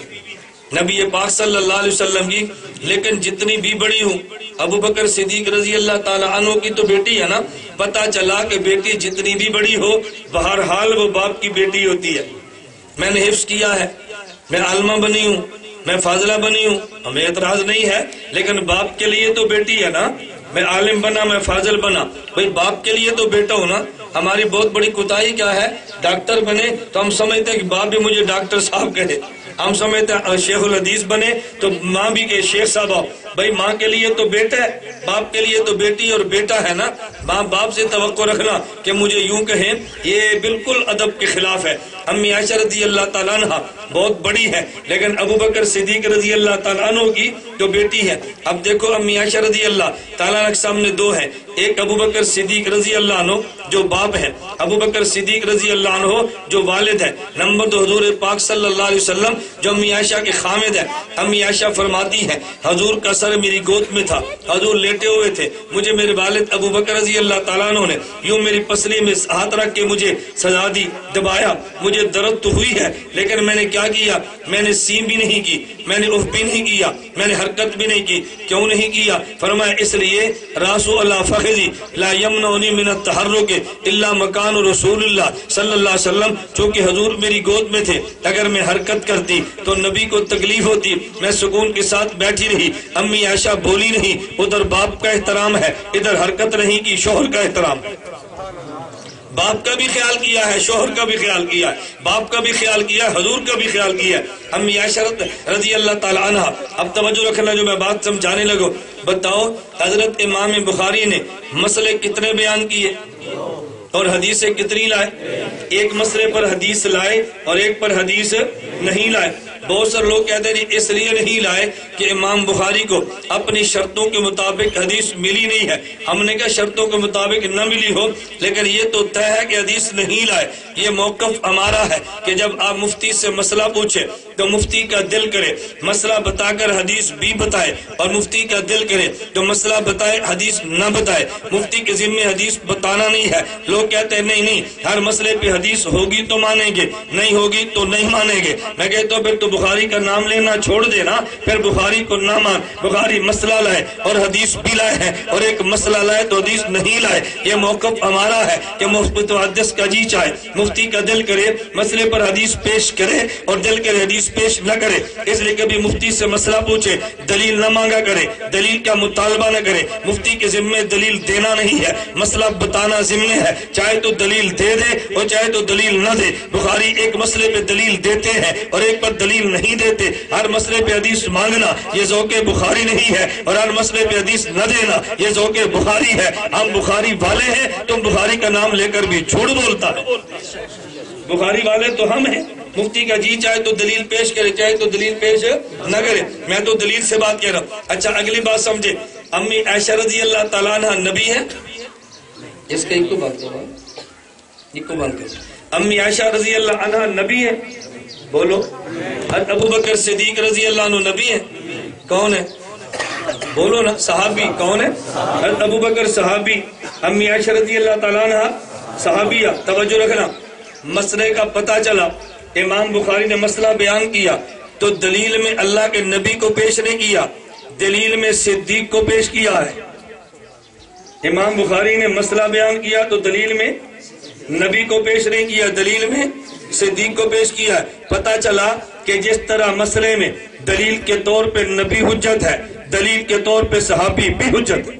نبی پاک صلی اللہ علیہ وسلم کی، لیکن جتنی بھی بڑی ہوں ابو بکر صدیق رضی اللہ تعالی عنہ کی تو بیٹی ہے نا۔ پتہ چلا کہ بیٹی جتنی بھی بڑی ہو بہرحال وہ باپ کی بیٹی ہوتی ہے۔ میں نے حفظ کیا ہے، میں عالمہ بنی ہوں، میں فاضلہ بنی ہوں، ہمیں اعتراض نہیں ہے، لیکن باپ کے لیے تو بیٹی ہے نا۔ میں عالم بنا، میں فاضل بنا، بھئی باپ کے لیے تو بیٹا ہوں نا۔ ہماری بہت بڑی کوتاہی کیا ہے، ڈاکٹر بنے تو ہم سمجھتے ہیں کہ باپ بھی مجھے ڈاکٹر صاحب کہے، ہم سمجھتے ہیں شیخ الحدیث بنے تو ماں بھی کہ شیخ صاحب آؤ۔ بھئی ماں کے لیے تو بیٹا ہے، باپ کے لیے تو بیٹی اور بیٹا ہے نا۔ ماں باپ سے توقع رکھنا کہ مجھے یوں کہیں، یہ بالکل ادب کے خلاف ہے۔ امی عائشہ رضی اللہ تعالیٰ عنہ بہت بڑی ہے لیکن ابو بکر صدیق رضی اللہ تعالیٰ عنہ کی جو بیٹی ہے۔ اب دیکھو امی عائشہ رضی اللہ تعالیٰ عنہ کے سامنے 2 ہیں، ایک ابو بکر صدیق رضی اللہ عنہ جو باپ ہے، ابو بکر صدیق رضی اللہ عنہ جو والد ہے، نمبر 2 حضور پاک صلی اللہ علیہ وسلم جو امی عائشہ کے خامد ہے۔ امی عائشہ فرماتی ہے حضور کا سر میری گود میں تھا، حضور لیٹے ہوئے تھے، مجھے میرے والد ابو بکر رضی اللہ تعالیٰ عنہ نے یوں میری پسلی میں ہاتھ رکھ کے مجھے سزا دی، دبایا، مجھے درد تو ہوئی ہے لیکن میں نے کیا کیا، میں نے سین بھی نہیں کی، میں نے اف بھی نہیں کیا، میں نے حرکت بھی نہیں کی۔ کیوں نہیں کیا؟ فرمایا اس لیے راسو اللہ فخ فخذی لا یمنعنی من التحرک الا مکان رسول اللہ صلی اللہ علیہ وسلم، چونکہ حضور میری گود میں تھے، اگر میں حرکت کرتی تو نبی کو تکلیف ہوتی، میں سکون کے ساتھ بیٹھی رہی، امی عائشہ بولی نہیں، ادھر باپ کا احترام ہے، ادھر حرکت نہیں کی، شوہر کا احترام ہے، باپ کا بھی خیال کیا ہے، شوہر کا بھی خیال کیا ہے، باپ کا بھی خیال کیا ہے، حضور کا بھی خیال کیا ہے۔ امی عائشہ رضی اللہ تعالی عنہ، اب توجہ رکھنا جو میں بات سمجھانے لگو، بتاؤ حضرت امام بخاری نے مسئلے کتنے بیان کیے اور حدیثیں کتنی لائے؟ ایک مسئلے پر حدیث لائے اور ایک پر حدیث نہیں لائے۔ بہت سے لوگ کہتے ہیں اس لیے نہیں لائے کہ امام بخاری کو اپنی شرطوں کے مطابق حدیث ملی نہیں ہے۔ ہم نے کہا شرطوں کے مطابق نہ ملی ہو، لیکن یہ تو طے ہے کہ حدیث نہیں لائے۔ یہ موقف ہمارا ہے کہ جب آپ مفتی سے مسئلہ پوچھے تو مفتی کا دل کرے مسئلہ بتا کر حدیث بھی بتائے، اور مفتی کا دل کرے تو مسئلہ بتائے حدیث نہ بتائے۔ مفتی کے ذمہ حدیث بتانا نہیں ہے۔ لوگ کہتے ہیں نہیں ہر مسئلے پہ حدیث ہوگی تو مانیں گے، نہیں ہوگی تو نہیں مانیں گے۔ میں کہتا ہوں پھر تو بخاری کا نام لینا چھوڑ دینا، پھر بخاری کو نہ مان۔ بخاری مسئلہ لائے اور حدیث بھی لائے ہیں، اور ایک مسئلہ لائے تو حدیث نہیں لائے۔ یہ موقف ہمارا ہے کہ محدث کا جی چاہے مفتی کا دل کرے مسئلے پر حدیث پیش کرے اور دل کرے حدیث پیش نہ کرے۔ اس لیے کبھی مفتی سے مسئلہ پوچھے دلیل نہ مانگا کرے، دلیل کا مطالبہ نہ کرے۔ مفتی کے ذمہ دلیل دینا نہیں ہے، مسئلہ بتانا ذمہ ہے، چاہے تو دلیل دے دے اور چاہے تو دلیل نہ دے۔ بخاری ایک مسئلے پہ دلیل دیتے ہیں اور ایک پر دلیل نہیں دیتے۔ ہر مسئلے پہ حدیث مانگنا یہ ذوق بخاری نہیں ہے، اور ہر مسئلے پہ حدیث نہ دینا یہ ذوق بخاری ہے۔ ہم بخاری والے ہیں، تم بخاری کا نام لے کر بھی جھوٹ بولتا ہے۔ بخاری والے تو ہم ہیں۔ مفتی کا جی چاہے تو دلیل پیش کرے، چاہے تو دلیل پیش نہ کرے۔ میں تو دلیل سے بات کہہ رہا ہوں۔ اچھا اگلی بات سمجھے، امی عائشہ رضی اللہ تعالیٰ عنہ نبی ہے؟ اس کا ایک کو بات کرو، ایک کو بات کرو۔ امی عائشہ رضی اللہ عنہ نبی ہے؟ بولو۔ حضرت ابو بکر صدیق رضی اللہ عنہ نبی ہے؟ کون ہے؟ بولو نا، صحابی کون ہے؟ حضرت ابو بکر صحابی، امی عائشہ رضی اللہ تعالیٰ عنہ صحابیہ۔ توجہ رکھنا، مسئلے کا پتہ چلا، امام بخاری نے مسئلہ بیان کیا تو دلیل میں اللہ کے نبی کو پیش نہیں کیا، دلیل میں صدیق کو پیش کیا ہے۔ امام بخاری نے مسئلہ بیان کیا تو دلیل میں نبی کو پیش نہیں کیا، دلیل میں صدیق کو پیش کیا ہے۔ پتہ چلا کہ جس طرح مسئلے میں دلیل کے طور پہ نبی حجت ہے، دلیل کے طور پہ صحابی بھی حجت ہے۔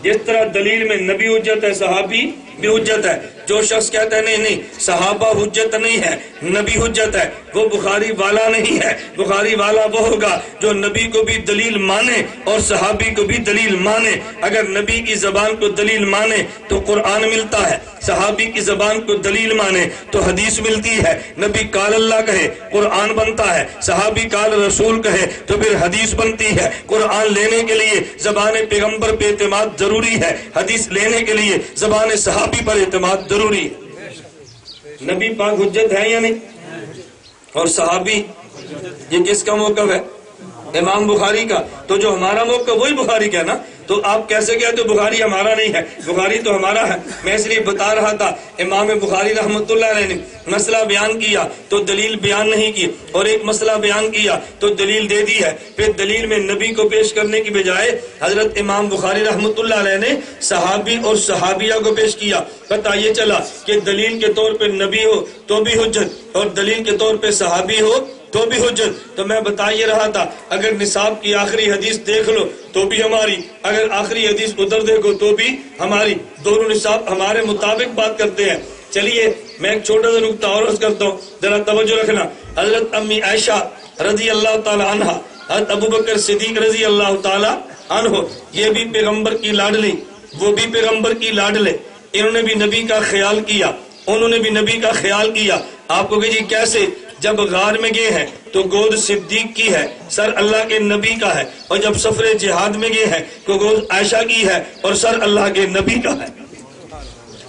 جس طرح دلیل میں نبی حجت ہے، صحابی بھی حجت ہے۔ جو شخص کہتا ہے نہیں صحابہ حجت نہیں ہے، نبی حجت ہے، وہ بخاری والا نہیں ہے۔ بخاری والا وہ ہوگا جو نبی کو بھی دلیل مانے اور صحابی کو بھی دلیل مانے۔ اگر نبی کی زبان کو دلیل مانے تو قرآن ملتا ہے، صحابی کی زبان کو دلیل مانے تو حدیث ملتی ہے۔ نبی قال اللہ کہے قرآن بنتا ہے، صحابی قال رسول کہے تو پھر حدیث بنتی ہے۔ قرآن لینے کے لیے زبان پیغمبر پہ اعتماد ضروری ہے، حدیث لینے کے لیے زبان صحابی پر اعتماد ضروری ہے۔ نبی پاک حجت ہے یا نہیں؟ اور صحابی یہ کس کا موقف ہے؟ امام بخاری کا۔ تو جو ہمارا موقف وہی بخاری کا نا، تو آپ کیسے کہتے ہو بخاری ہمارا نہیں ہے؟ بخاری تو ہمارا ہے۔ میں اس لیے بتا رہا تھا امام بخاری رحمۃ اللہ علیہ نے مسئلہ بیان کیا تو دلیل بیان نہیں کی، اور ایک مسئلہ بیان کیا تو دلیل دے دی ہے۔ پھر دلیل میں نبی کو پیش کرنے کی بجائے حضرت امام بخاری رحمۃ اللہ علیہ نے صحابی اور صحابیہ کو پیش کیا۔ پتہ یہ چلا کہ دلیل کے طور پہ نبی ہو تو بھی حجت، اور دلیل کے طور پہ صحابی ہو تو بھی حجت۔ تو میں بتا یہ رہا تھا اگر نصاب کی آخری حدیث دیکھ لو تو بھی ہماری، اگر آخری حدیث ادھر دیکھو تو بھی ہماری، دونوں نصاب ہمارے مطابق بات کرتے ہیں۔ چلیے میں ایک چھوٹا سا نقطہ اور عرض کرتا ہوں، ذرا توجہ رکھنا۔ حضرت امی عائشہ رضی اللہ تعالی عنہ، حضرت ابو بکر صدیق رضی اللہ تعالی عنہ، یہ بھی پیغمبر کی لاڈلی، وہ بھی پیغمبر کی لاڈلے، انہوں نے بھی نبی کا خیال کیا، انہوں نے بھی نبی کا خیال کیا۔ آپ کو کہ جی کیسے؟ جب غار میں گئے ہیں تو گود صدیق کی ہے، سر اللہ کے نبی کا ہے، اور جب سفر جہاد میں گئے ہیں تو گود عائشہ کی ہے اور سر اللہ کے نبی کا ہے۔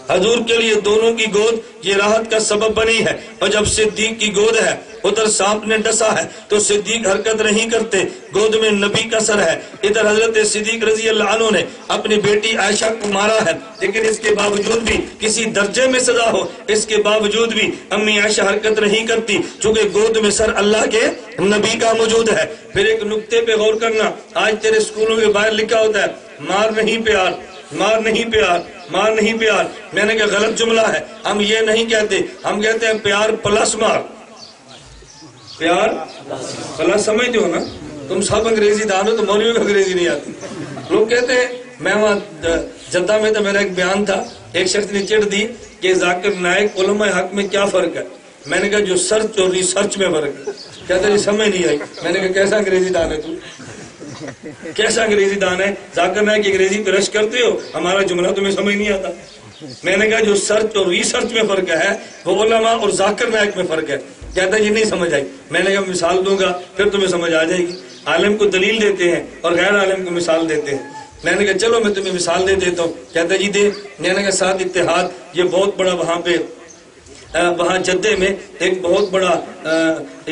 حضور کے لیے دونوں کی گود یہ راحت کا سبب بنی ہے، اور جب صدیق کی گود ہے ادھر سانپ نے ڈسا ہے تو صدیق حرکت نہیں کرتے، گود میں نبی کا سر ہے۔ ادھر حضرت صدیق رضی اللہ عنہ نے اپنی بیٹی عائشہ کو مارا ہے، لیکن اس کے باوجود بھی کسی درجے میں سزا ہو، اس کے باوجود بھی امی عائشہ حرکت نہیں کرتی، چونکہ گود میں سر اللہ کے نبی کا موجود ہے۔ پھر ایک نقطے پہ غور کرنا، آج تیرے اسکولوں کے باہر لکھا ہوتا ہے مار نہیں پیار، مار نہیں پیار، مار نہیں پیار۔ میں نے کہا غلط جملہ ہے، ہم یہ نہیں کہتے، ہم کہتے ہیں پیار پلس مار۔ پیار پلس سمجھتے ہو نا؟ تم سب انگریزی دان ہو تو مولویوں کو انگریزی نہیں آتی۔ لوگ کہتے ہیں، میں وہاں جدہ میں تو میرا ایک بیان تھا، ایک شخص نے چڑھ دی کہ ذاکر نائک علماء حق میں کیا فرق ہے؟ میں نے کہا جو سرچ اور ریسرچ میں فرق ہے۔ کہتا جی سمجھ نہیں آئی۔ میں نے کہا کیسا انگریزی دان ہے تو؟ کیسا انگریزی دان ہے؟ ذاکر نائک انگریزی پہ رش کرتے ہو، ہمارا جملہ تمہیں سمجھ نہیں آتا۔ میں نے کہا جو سرچ اور ریسرچ میں فرق ہے وہ علماء اور ذاکر نائک میں فرق ہے۔ کہتا یہ نہیں سمجھ آئی۔ میں نے کہا مثال دوں گا پھر تمہیں سمجھ آ جائے گی۔ عالم کو دلیل دیتے ہیں اور غیر عالم کو مثال دیتے ہیں۔ میں نے کہا چلو میں تمہیں مثال دے دیتا ہوں۔ کہتا جی دے۔ میں نے کہا ساتھ اتحاد، یہ بہت بڑا وہاں جدے میں ایک بہت بڑا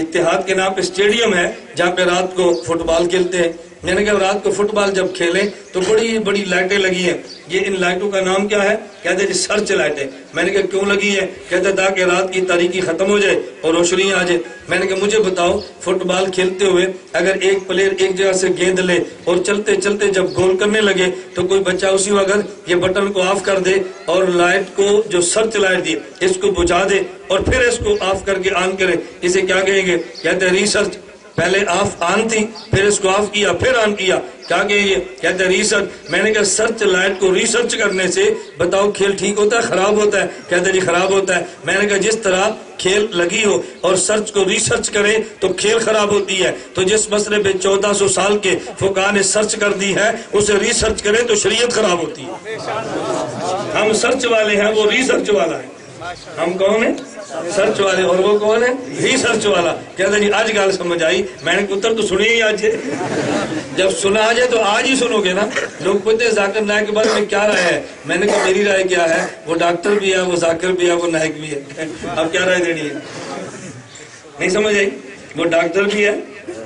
اتحاد کے نام پہ اسٹیڈیم ہے جہاں پہ رات کو فٹ بال کھیلتے ہیں۔ میں نے کہا رات کو فٹ بال جب کھیلیں تو بڑی بڑی لائٹیں لگی ہیں، یہ ان لائٹوں کا نام کیا ہے؟ کہتے جی سرچ لائٹیں۔ میں نے کہا کیوں لگی ہے؟ کہتے تاکہ رات کی تاریکی ختم ہو جائے اور روشنی آ جائے۔ میں نے کہا مجھے بتاؤ فٹ بال کھیلتے ہوئے اگر ایک پلیئر ایک جگہ سے گیند لے اور چلتے چلتے جب گول کرنے لگے تو کوئی بچہ اسی وقت یہ بٹن کو آف کر دے اور لائٹ کو جو سرچ لائٹ دی اس کو بجھا دے اور پھر اس کو آف کر کے آن کرے، اسے کیا کہیں گے؟ کہتے ہیں ریسرچ۔ پہلے آن تھی پھر اس کو آف کیا پھر آن کیا، کیا کہ یہ کہتے ہیں ریسرچ۔ میں نے کہا سرچ لائٹ کو ریسرچ کرنے سے بتاؤ کھیل ٹھیک ہوتا ہے خراب ہوتا ہے؟ کہتے جی خراب ہوتا ہے۔ میں نے کہا جس طرح کھیل لگی ہو اور سرچ کو ریسرچ کرے تو کھیل خراب ہوتی ہے، تو جس مسئلے پہ 1400 سال کے فقہاء نے سرچ کر دی ہے اسے ریسرچ کرے تو شریعت خراب ہوتی ہے۔ ہم سرچ والے ہیں، وہ ریسرچ والا ہے۔ ہم کون ہیں؟ سرچ والے، اور وہ کون ہے؟ ریسرچ والا۔ کہتا جی آج گال سمجھ آئی۔ میں نے پتر تو سنی ہی آج، جب سنا آ جائے تو آج ہی سنو گے نا۔ لوگ پوچھتے ہیں ذاکر نائک کے بارے میں کیا رائے ہے؟ میں نے کہا میری رائے کیا ہے؟ وہ ڈاکٹر بھی ہے، وہ ذاکر بھی ہے، وہ نائک بھی ہے۔ اب کیا رائے دینی ہے؟ نہیں سمجھ آئی؟ وہ ڈاکٹر بھی ہے،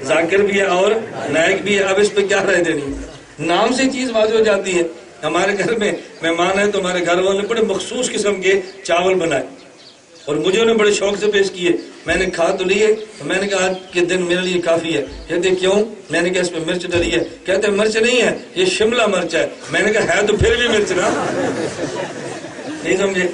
ذاکر بھی ہے اور نائک بھی ہے۔ اب اس پہ کیا رائے دینی ہے؟ نام سے چیز واضح ہو جاتی ہے۔ ہمارے گھر میں مہمان ہے تو ہمارے گھر والوں نے بڑے مخصوص قسم کے چاول بنائے اور مجھے انہیں بڑے شوق سے پیش کیے۔ میں نے کھا تو لیے، میں نے کہا آج کے دن میرے لیے کافی ہے۔ کہتے کیوں؟ میں نے کہا اس پہ مرچ ڈلی ہے۔ کہتے مرچ نہیں ہے، یہ شملہ مرچ ہے۔ میں نے کہا ہے تو پھر بھی مرچ نا، نہیں سمجھے؟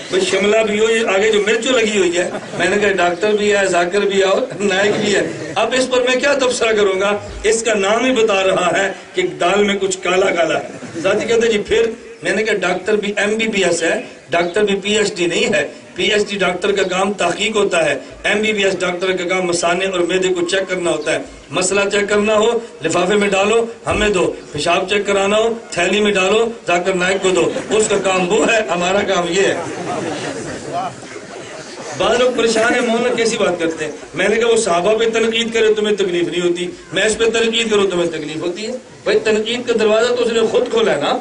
کوئی شملہ بھی ہو، یہ آگے جو مرچ لگی ہوئی ہے۔ میں نے کہا ڈاکٹر بھی ہے، ذاکر بھی ہے اور نائک بھی ہے۔ اب اس پر میں کیا تبصرہ کروں گا؟ اس کا نام ہی بتا رہا ہے کہ دال میں کچھ کالا کالا ہے۔ ساتھی کہتے جی پھر؟ میں نے کہا ڈاکٹر بھی MBBS ہے، ڈاکٹر بھی PhD نہیں ہے۔ PhD ڈاکٹر کا کام تحقیق ہوتا ہے، MBBS ڈاکٹر کا کام مثانے اور معدے کو چیک کرنا ہوتا ہے۔ مسئلہ چیک کرنا ہو لفافے میں ڈالو ہمیں دو، پیشاب چیک کرانا ہو تھیلی میں ڈالو ذاکر نائک کو دو، اس کا کام وہ ہے، ہمارا کام یہ ہے۔ بعض لوگ پریشان ہیں، مولانا کیسی بات کرتے ہیں؟ میں نے کہا وہ صحابہ پہ تنقید کرے تمہیں تکلیف نہیں ہوتی، میں اس پہ تنقید کروں تمہیں تکلیف ہوتی ہے؟ بھائی تنقید کا دروازہ تو اس نے خود کھولا ہے نا،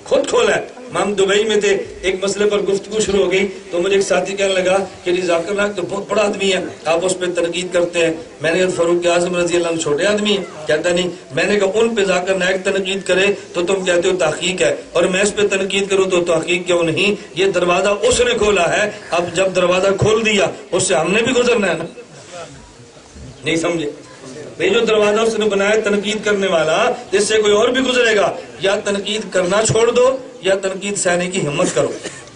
خود کھولا ہے۔ ہم دبئی میں تھے، ایک مسئلے پر گفتگو شروع ہو گئی تو مجھے ایک ساتھی کہنے لگا کہ جی ذاکر نائک تو بہت بڑا آدمی ہے، آپ اس پہ تنقید کرتے ہیں۔ میں نے کہا فاروق اعظم رضی اللہ عنہ چھوٹے آدمی ہیں؟ کہتا نہیں۔ میں نے کہا ان پہ ذاکر نائک تنقید کرے تو تم کہتے ہو تحقیق ہے، اور میں اس پہ تنقید کروں تو تحقیق کیوں نہیں؟ یہ دروازہ اس نے کھولا ہے، اب جب دروازہ کھول دیا اس سے ہم نے بھی گزرنا ہے نا، نہیں سمجھے؟ یہ جو دروازہ اس نے بنایا تنقید کرنے والا، جس سے کوئی اور بھی گزرے گا، یا تنقید کرنا چھوڑ دو یا تنقید سہنے کی ہمت کرو۔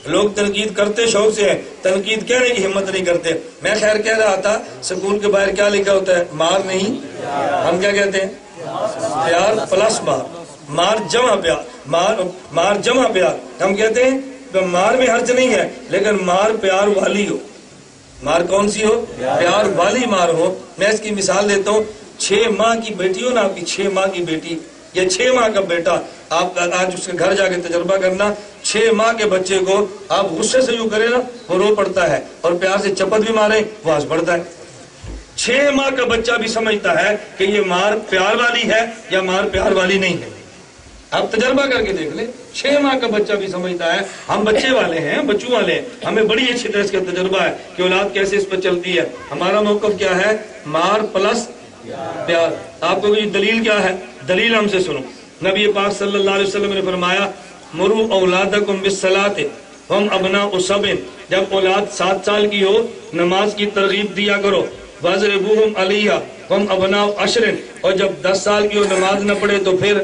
لوگ تنقید کرتے شوق سے ہیں، تنقید کہنے کی ہمت نہیں کرتے۔ میں خیر کہہ رہا تھا سکول کے باہر کیا لکھا ہوتا ہے؟ مار نہیں، ہم کیا کہتے ہیں؟ پیار پلس مار، مار جمع پیار، مار جمع پیار۔ ہم کہتے ہیں مار میں حرج نہیں ہے لیکن مار پیار والی ہو۔ مار کون سی ہو؟ پیار والی مار ہو۔ میں اس کی مثال دیتا ہوں، 6 ماہ کی بیٹی ہو نا آپ کی، 6 ماہ کی بیٹی یا 6 ماہ کا بیٹا، آپ آج اس کے گھر جا کے تجربہ کرنا، 6 ماہ کے بچے کو آپ غصے سے یوں کریں نا وہ رو پڑتا ہے، اور پیار سے چپت بھی مارے وہ ہنس پڑتا ہے۔ 6 ماہ کا بچہ بھی سمجھتا ہے کہ یہ مار پیار والی ہے یا مار پیار والی نہیں ہے۔ آپ تجربہ کر کے دیکھ لیں، 6 ماہ کا بچہ بھی سمجھتا ہے۔ ہم بچے والے ہیں، بچوں والے ہیں، ہمیں بڑی اچھی طرح اس کا تجربہ ہے کہ اولاد کیسے اس پر چلتی ہے۔ ہمارا موقف کیا ہے؟ مار پلس پیار۔ آپ کو دلیل کیا ہے؟ دلیل ہم سے سنو۔ نبی پاک صلی اللہ علیہ وسلم نے فرمایا مرو اولادکم بالصلاۃ ہم ابناء 7، جب اولاد 7 سال کی ہو نماز کی ترغیب دیا کرو، واضربوہم علیہا ہم ابناء 10، اور جب 10 سال کی ہو نماز نہ پڑھے تو پھر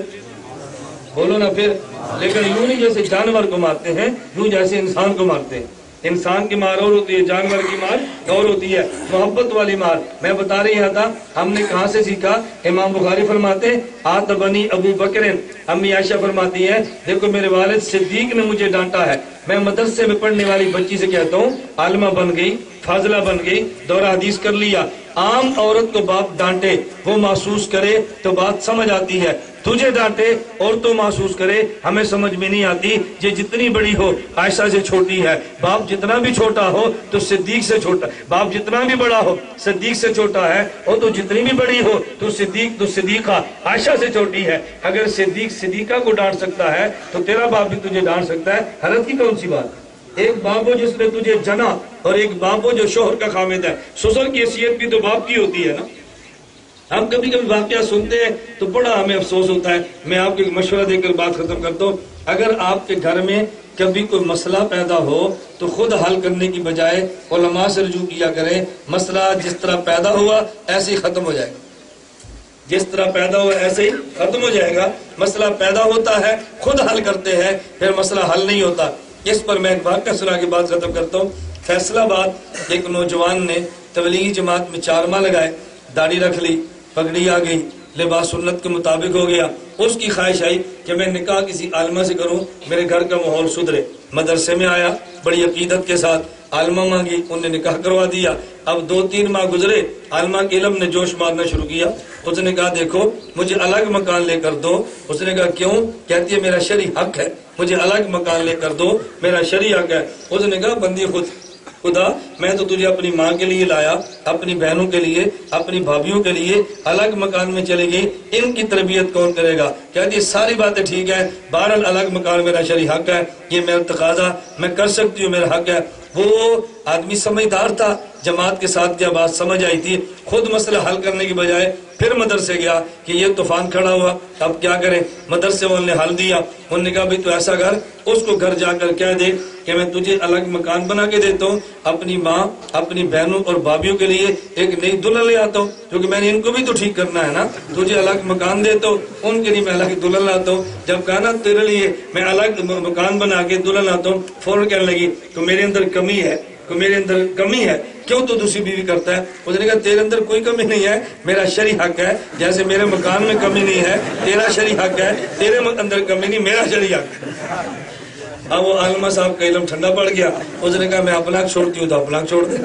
بولو نا پھر. لیکن یوں نہیں جیسے جانور کو مارتے ہیں، یوں جیسے انسان کو مارتے ہیں. انسان کی مار اور ہوتی ہے، جانور کی مار اور ہوتی ہے، محبت والی مار. میں بتا رہی تھا ہم نے کہاں سے سیکھا. امام بخاری فرماتے ہیں آتبنی ابو بکر، امی عائشہ فرماتی ہیں دیکھو میرے والد صدیق نے مجھے ڈانٹا ہے. میں مدرسے میں پڑھنے والی بچی سے کہتا ہوں عالمہ بن گئی، فاضلہ بن گئی، دورہ حدیث کر لیا. عام عورت کو باپ ڈانٹے وہ محسوس کرے تو بات سمجھ آتی ہے، تجھے ڈانٹے اور تو محسوس کرے ہمیں سمجھ میں نہیں آتی. یہ جتنی بڑی ہو عائشہ سے چھوٹی ہے، باپ جتنا بھی چھوٹا ہو تو صدیق سے چھوٹا، باپ جتنا بھی بڑا ہو صدیق سے چھوٹا ہے، اور تو جتنی بھی بڑی ہو تو صدیقہ عائشہ سے چھوٹی ہے. اگر صدیق صدیقہ کو ڈانٹ سکتا ہے تو تیرا باپ بھی تجھے ڈانٹ سکتا ہے. حیرت کی کون سی بات؟ ایک باپ ہو جس نے تجھے جنا اور ایک باپ ہو جو شوہر کا خامد ہے. سسر کی حیثیت بھی تو باپ کی ہوتی ہے نا. ہم کبھی کبھی واقعہ سنتے ہیں تو بڑا ہمیں افسوس ہوتا ہے. میں آپ کو ایک مشورہ دے کر بات ختم کرتا ہوں. اگر آپ کے گھر میں کبھی کوئی مسئلہ پیدا ہو تو خود حل کرنے کی بجائے علماء سے رجوع کیا کریں. مسئلہ جس طرح پیدا ہوا ایسے ہی ختم ہو جائے گا، جس طرح پیدا ہوا ایسے ہی ختم ہو جائے گا. مسئلہ پیدا ہوتا ہے خود حل کرتے ہیں، پھر مسئلہ حل نہیں ہوتا. اس پر میں ایک واقعہ سنا کے بات ختم کرتا ہوں. فیصلہ آباد ایک نوجوان نے تبلیغی جماعت میں 4 ماہ لگائے، داڑھی رکھ لی، پگڑی آ گئی، لباس سنت کے مطابق ہو گیا. اس کی خواہش آئی کہ میں نکاح کسی عالمہ سے کروں، میرے گھر کا ماحول سدھرے. مدرسے میں آیا بڑی عقیدت کے ساتھ، عالمہ مانگی، انہوں نے نکاح کروا دیا. اب 2-3 ماہ گزرے، عالمہ کے علم نے جوش مارنا شروع کیا. اس نے کہا دیکھو مجھے الگ مکان لے کر دو. اس نے کہا کیوں؟ کہتی ہے میرا شرعی حق ہے، مجھے الگ مکان لے کر دو، میرا شرعی حق ہے. اس نے کہا بندی خدا میں تو تجھے اپنی ماں کے لیے لایا، اپنی بہنوں کے لیے، اپنی بھابھیوں کے لیے، الگ مکان میں چلے گئی، ان کی تربیت کون کرے گا؟ کہتی ہے ساری باتیں ٹھیک ہے، بہرحال الگ مکان میرا شرعی حق ہے، یہ میرا تقاضا میں کر سکتی ہوں، میرا حق ہے. وہ آدمی سمجھدار تھا، جماعت کے ساتھ کیا بات سمجھ آئی تھی. خود مسئلہ حل کرنے کی بجائے پھر مدرسے گیا کہ یہ طوفان کھڑا ہوا اب کیا کریں. مدرسے والوں نے حل دیا. انہوں نے کہا بھائی تو ایسا کر، اس کو گھر جا کر کہہ دے کہ میں تجھے الگ مکان بنا کے دیتا ہوں، اپنی ماں، اپنی بہنوں اور بھابھیوں کے لیے ایک نئی دلہن لے آتا ہوں، کیونکہ میں نے ان کو بھی تو ٹھیک کرنا ہے نا. تجھے الگ مکان دیتا ہوں، ان کے لیے میں الگ دلہن لاتا ہوں. جب کہا نا تیرے لیے میں الگ مکان بنا کے دلہن لاتا ہوں، فوراً کہنے لگی تو میرے اندر کمی ہے، میرے اندر کمی ہے، کیوں تو دوسری بیوی کرتا ہے؟ اس نے کہا تیرے اندر کوئی کمی نہیں ہے، میرا شرعی حق ہے. جیسے میرے مکان میں کمی نہیں ہے، تیرا شرعی حق ہے، تیرے اندر کمی نہیں، میرا شرعی حق ہے. اب وہ عالمہ صاحب کا علم ٹھنڈا پڑ گیا. اس نے کہا میں اپنا چھوڑتی ہوں تو اپنا چھوڑ دے.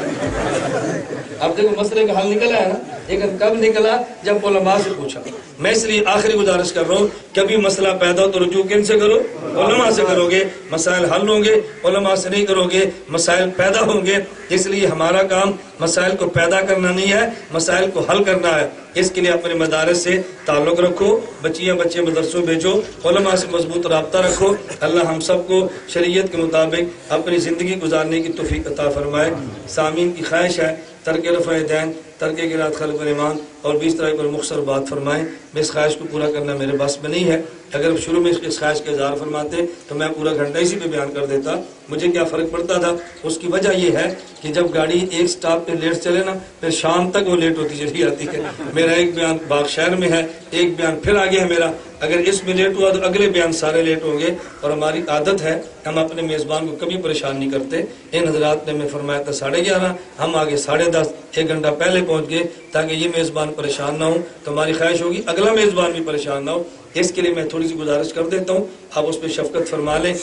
اب دیکھو مسئلے کا حل نکلا ہے نا، لیکن کب نکلا؟ جب علماء سے پوچھا. میں اس لیے آخری گزارش کر رہا ہوں کبھی مسئلہ پیدا ہو تو رجوع کن سے کرو؟ علماء سے کرو گے، مسائل حل ہوں گے. علماء سے نہیں کرو گے مسائل پیدا ہوں گے. اس لیے ہمارا کام مسائل کو پیدا کرنا نہیں ہے، مسائل کو حل کرنا ہے. اس کے لیے اپنے مدارس سے تعلق رکھو، بچیاں بچے مدرسوں بھیجو، علماء سے مضبوط رابطہ رکھو. اللہ ہم سب کو شریعت کے مطابق اپنی زندگی گزارنے کی توفیق عطا فرمائے. سامعین کی خواہش ہے ترک رفع دین، ترک قرات خلق الایمان اور 20 طرح پر مختصر بات فرمائیں. میں اس خواہش کو پورا کرنا میرے بس میں نہیں ہے. اگر شروع میں اس خواہش کا اظہار فرماتے تو میں پورا گھنٹہ اسی پہ بیان کر دیتا. مجھے کیا فرق پڑتا تھا؟ اس کی وجہ یہ ہے کہ جب گاڑی ایک سٹاپ پہ لیٹ چلے نا پھر شام تک وہ لیٹ ہوتی چلی جاتی ہے. میرا ایک بیان باغ شہر میں ہے، ایک بیان پھر آگے ہے میرا. اگر اس میں لیٹ ہوا تو اگلے بیان سارے لیٹ ہوں گے. اور ہماری عادت ہے ہم اپنے میزبان کو کبھی پریشان نہیں کرتے. ان حضرات نے ہمیں فرمایا تھا 11:30، ہم آگے 10:30، 1 گھنٹہ پہلے پہنچ گئے تاکہ یہ میزبان پریشان نہ ہو. تو ہماری خواہش ہوگی اگلا میزبان بھی پریشان نہ ہو. اس کے لیے میں تھوڑی سی گزارش کر دیتا ہوں، آپ اس پہ شفقت فرما لیں.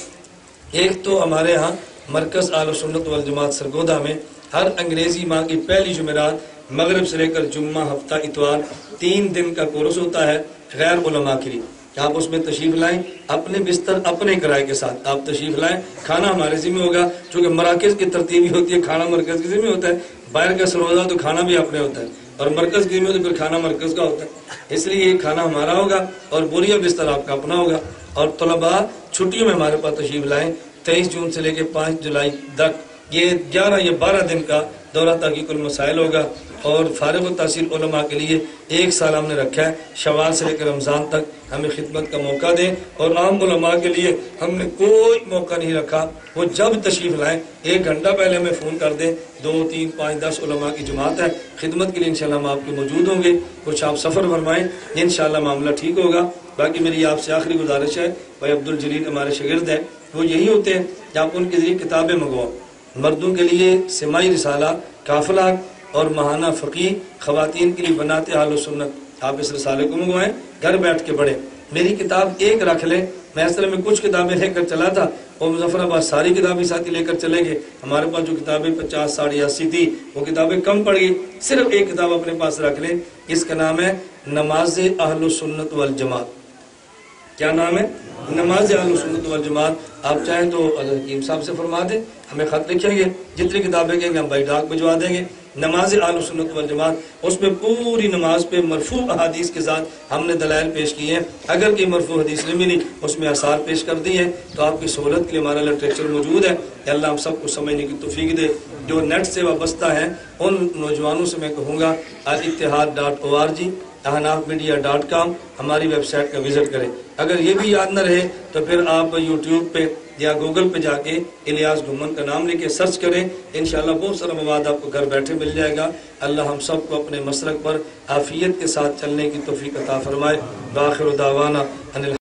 ایک تو ہمارے ہاں مرکز اہل سنت والجماعت سرگودا میں ہر انگریزی ماہ کی پہلی جمعرات مغرب سے لے کر جمعہ، ہفتہ، اتوار 3 دن کا کورس ہوتا ہے غیر علماء کے لیے. آپ اس میں تشریف لائیں، اپنے بستر اپنے کرائے کے ساتھ آپ تشریف لائیں. کھانا ہمارے ذمہ ہوگا، چونکہ مراکز کی ترتیب ہی ہوتی ہے، کھانا مرکز کے ذمہ ہوتا ہے. باہر کا سروزہ تو کھانا بھی اپنے ہوتا ہے، اور مرکز کے ذمہ تو پھر کھانا مرکز کا ہوتا ہے. اس لیے یہ کھانا ہمارا ہوگا اور بوریا بستر آپ کا اپنا ہوگا. اور طلباء چھٹیوں میں ہمارے پاس تشریف لائیں. 23 جون سے لے کے 5 جولائی تک یہ 11 یا 12 دن کا دورہ تحقیق المسائل ہوگا. اور فارغ التحصیل علماء کے لیے 1 سال ہم نے رکھا ہے، شوال سے لے کر رمضان تک ہمیں خدمت کا موقع دیں. اور عام علماء کے لیے ہم نے کوئی موقع نہیں رکھا، وہ جب تشریف لائیں 1 گھنٹہ پہلے ہمیں فون کر دیں. 2، 3، 5، 10 علماء کی جماعت ہے، خدمت کے لیے انشاءاللہ ہم آپ کے موجود ہوں گے. کچھ آپ سفر فرمائیں، انشاءاللہ معاملہ ٹھیک ہوگا. باقی میری آپ سے آخری گزارش ہے، بھائی عبدالجلیل ہمارے شاگرد ہیں، وہ یہی ہوتے ہیں کہ آپ ان کے ذریعے کتابیں منگواؤ، مردوں کے لیے سماعی رسالہ قافلہ اور ماہانہ فقیہ، خواتین کے لیے بنات اہل سنت، آپ اس رسالے کو منگوائیں، گھر بیٹھ کے پڑھیں۔ میری کتاب ایک رکھ لیں، میں اس طرح میں کچھ کتابیں لے کر چلا تھا اور مظفر آباد ساری کتابیں ساتھی لے کر چلے گئے، ہمارے پاس جو کتابیں 50 60 80 تھی وہ کتابیں کم پڑ گئی، صرف ایک کتاب اپنے پاس رکھ لیں، اس کا نام ہے نماز اہل سنت والجماعت۔ کیا نام ہے؟ نماز اہل سنت والجماعت۔ آپ چاہیں تو حکیم صاحب سے فرما دیں، ہمیں خط لکھیں گے، جتنی کتابیں کہیں گے ہم بائی ڈاک بھجوا دیں گے۔ نماز اہل سنت والجماعت، اس میں پوری نماز پہ مرفوع احادیث کے ساتھ ہم نے دلائل پیش کیے ہیں، اگر کوئی مرفوع حدیث نہیں ملی اس میں آثار پیش کر دی ہیں، تو آپ کی سہولت کے لیے ہمارا لٹریچر موجود ہے، کہ اللہ ہم سب کو سمجھنے کی توفیق دے۔ جو نیٹ سے وابستہ ہیں ان نوجوانوں سے میں کہوں گا اتحاد.org احنافمیڈیا.com ہماری ویب سائٹ کا وزٹ کریں۔ اگر یہ بھی یاد نہ رہے تو پھر آپ یوٹیوب پہ یا گوگل پہ جا کے الیاس گھمن کا نام لے کے سرچ کریں، انشاءاللہ بہت سارا مواد آپ کو گھر بیٹھے مل جائے گا۔ اللہ ہم سب کو اپنے مسلک پر عافیت کے ساتھ چلنے کی توفیق عطا فرمائے۔ بآخر دعوانا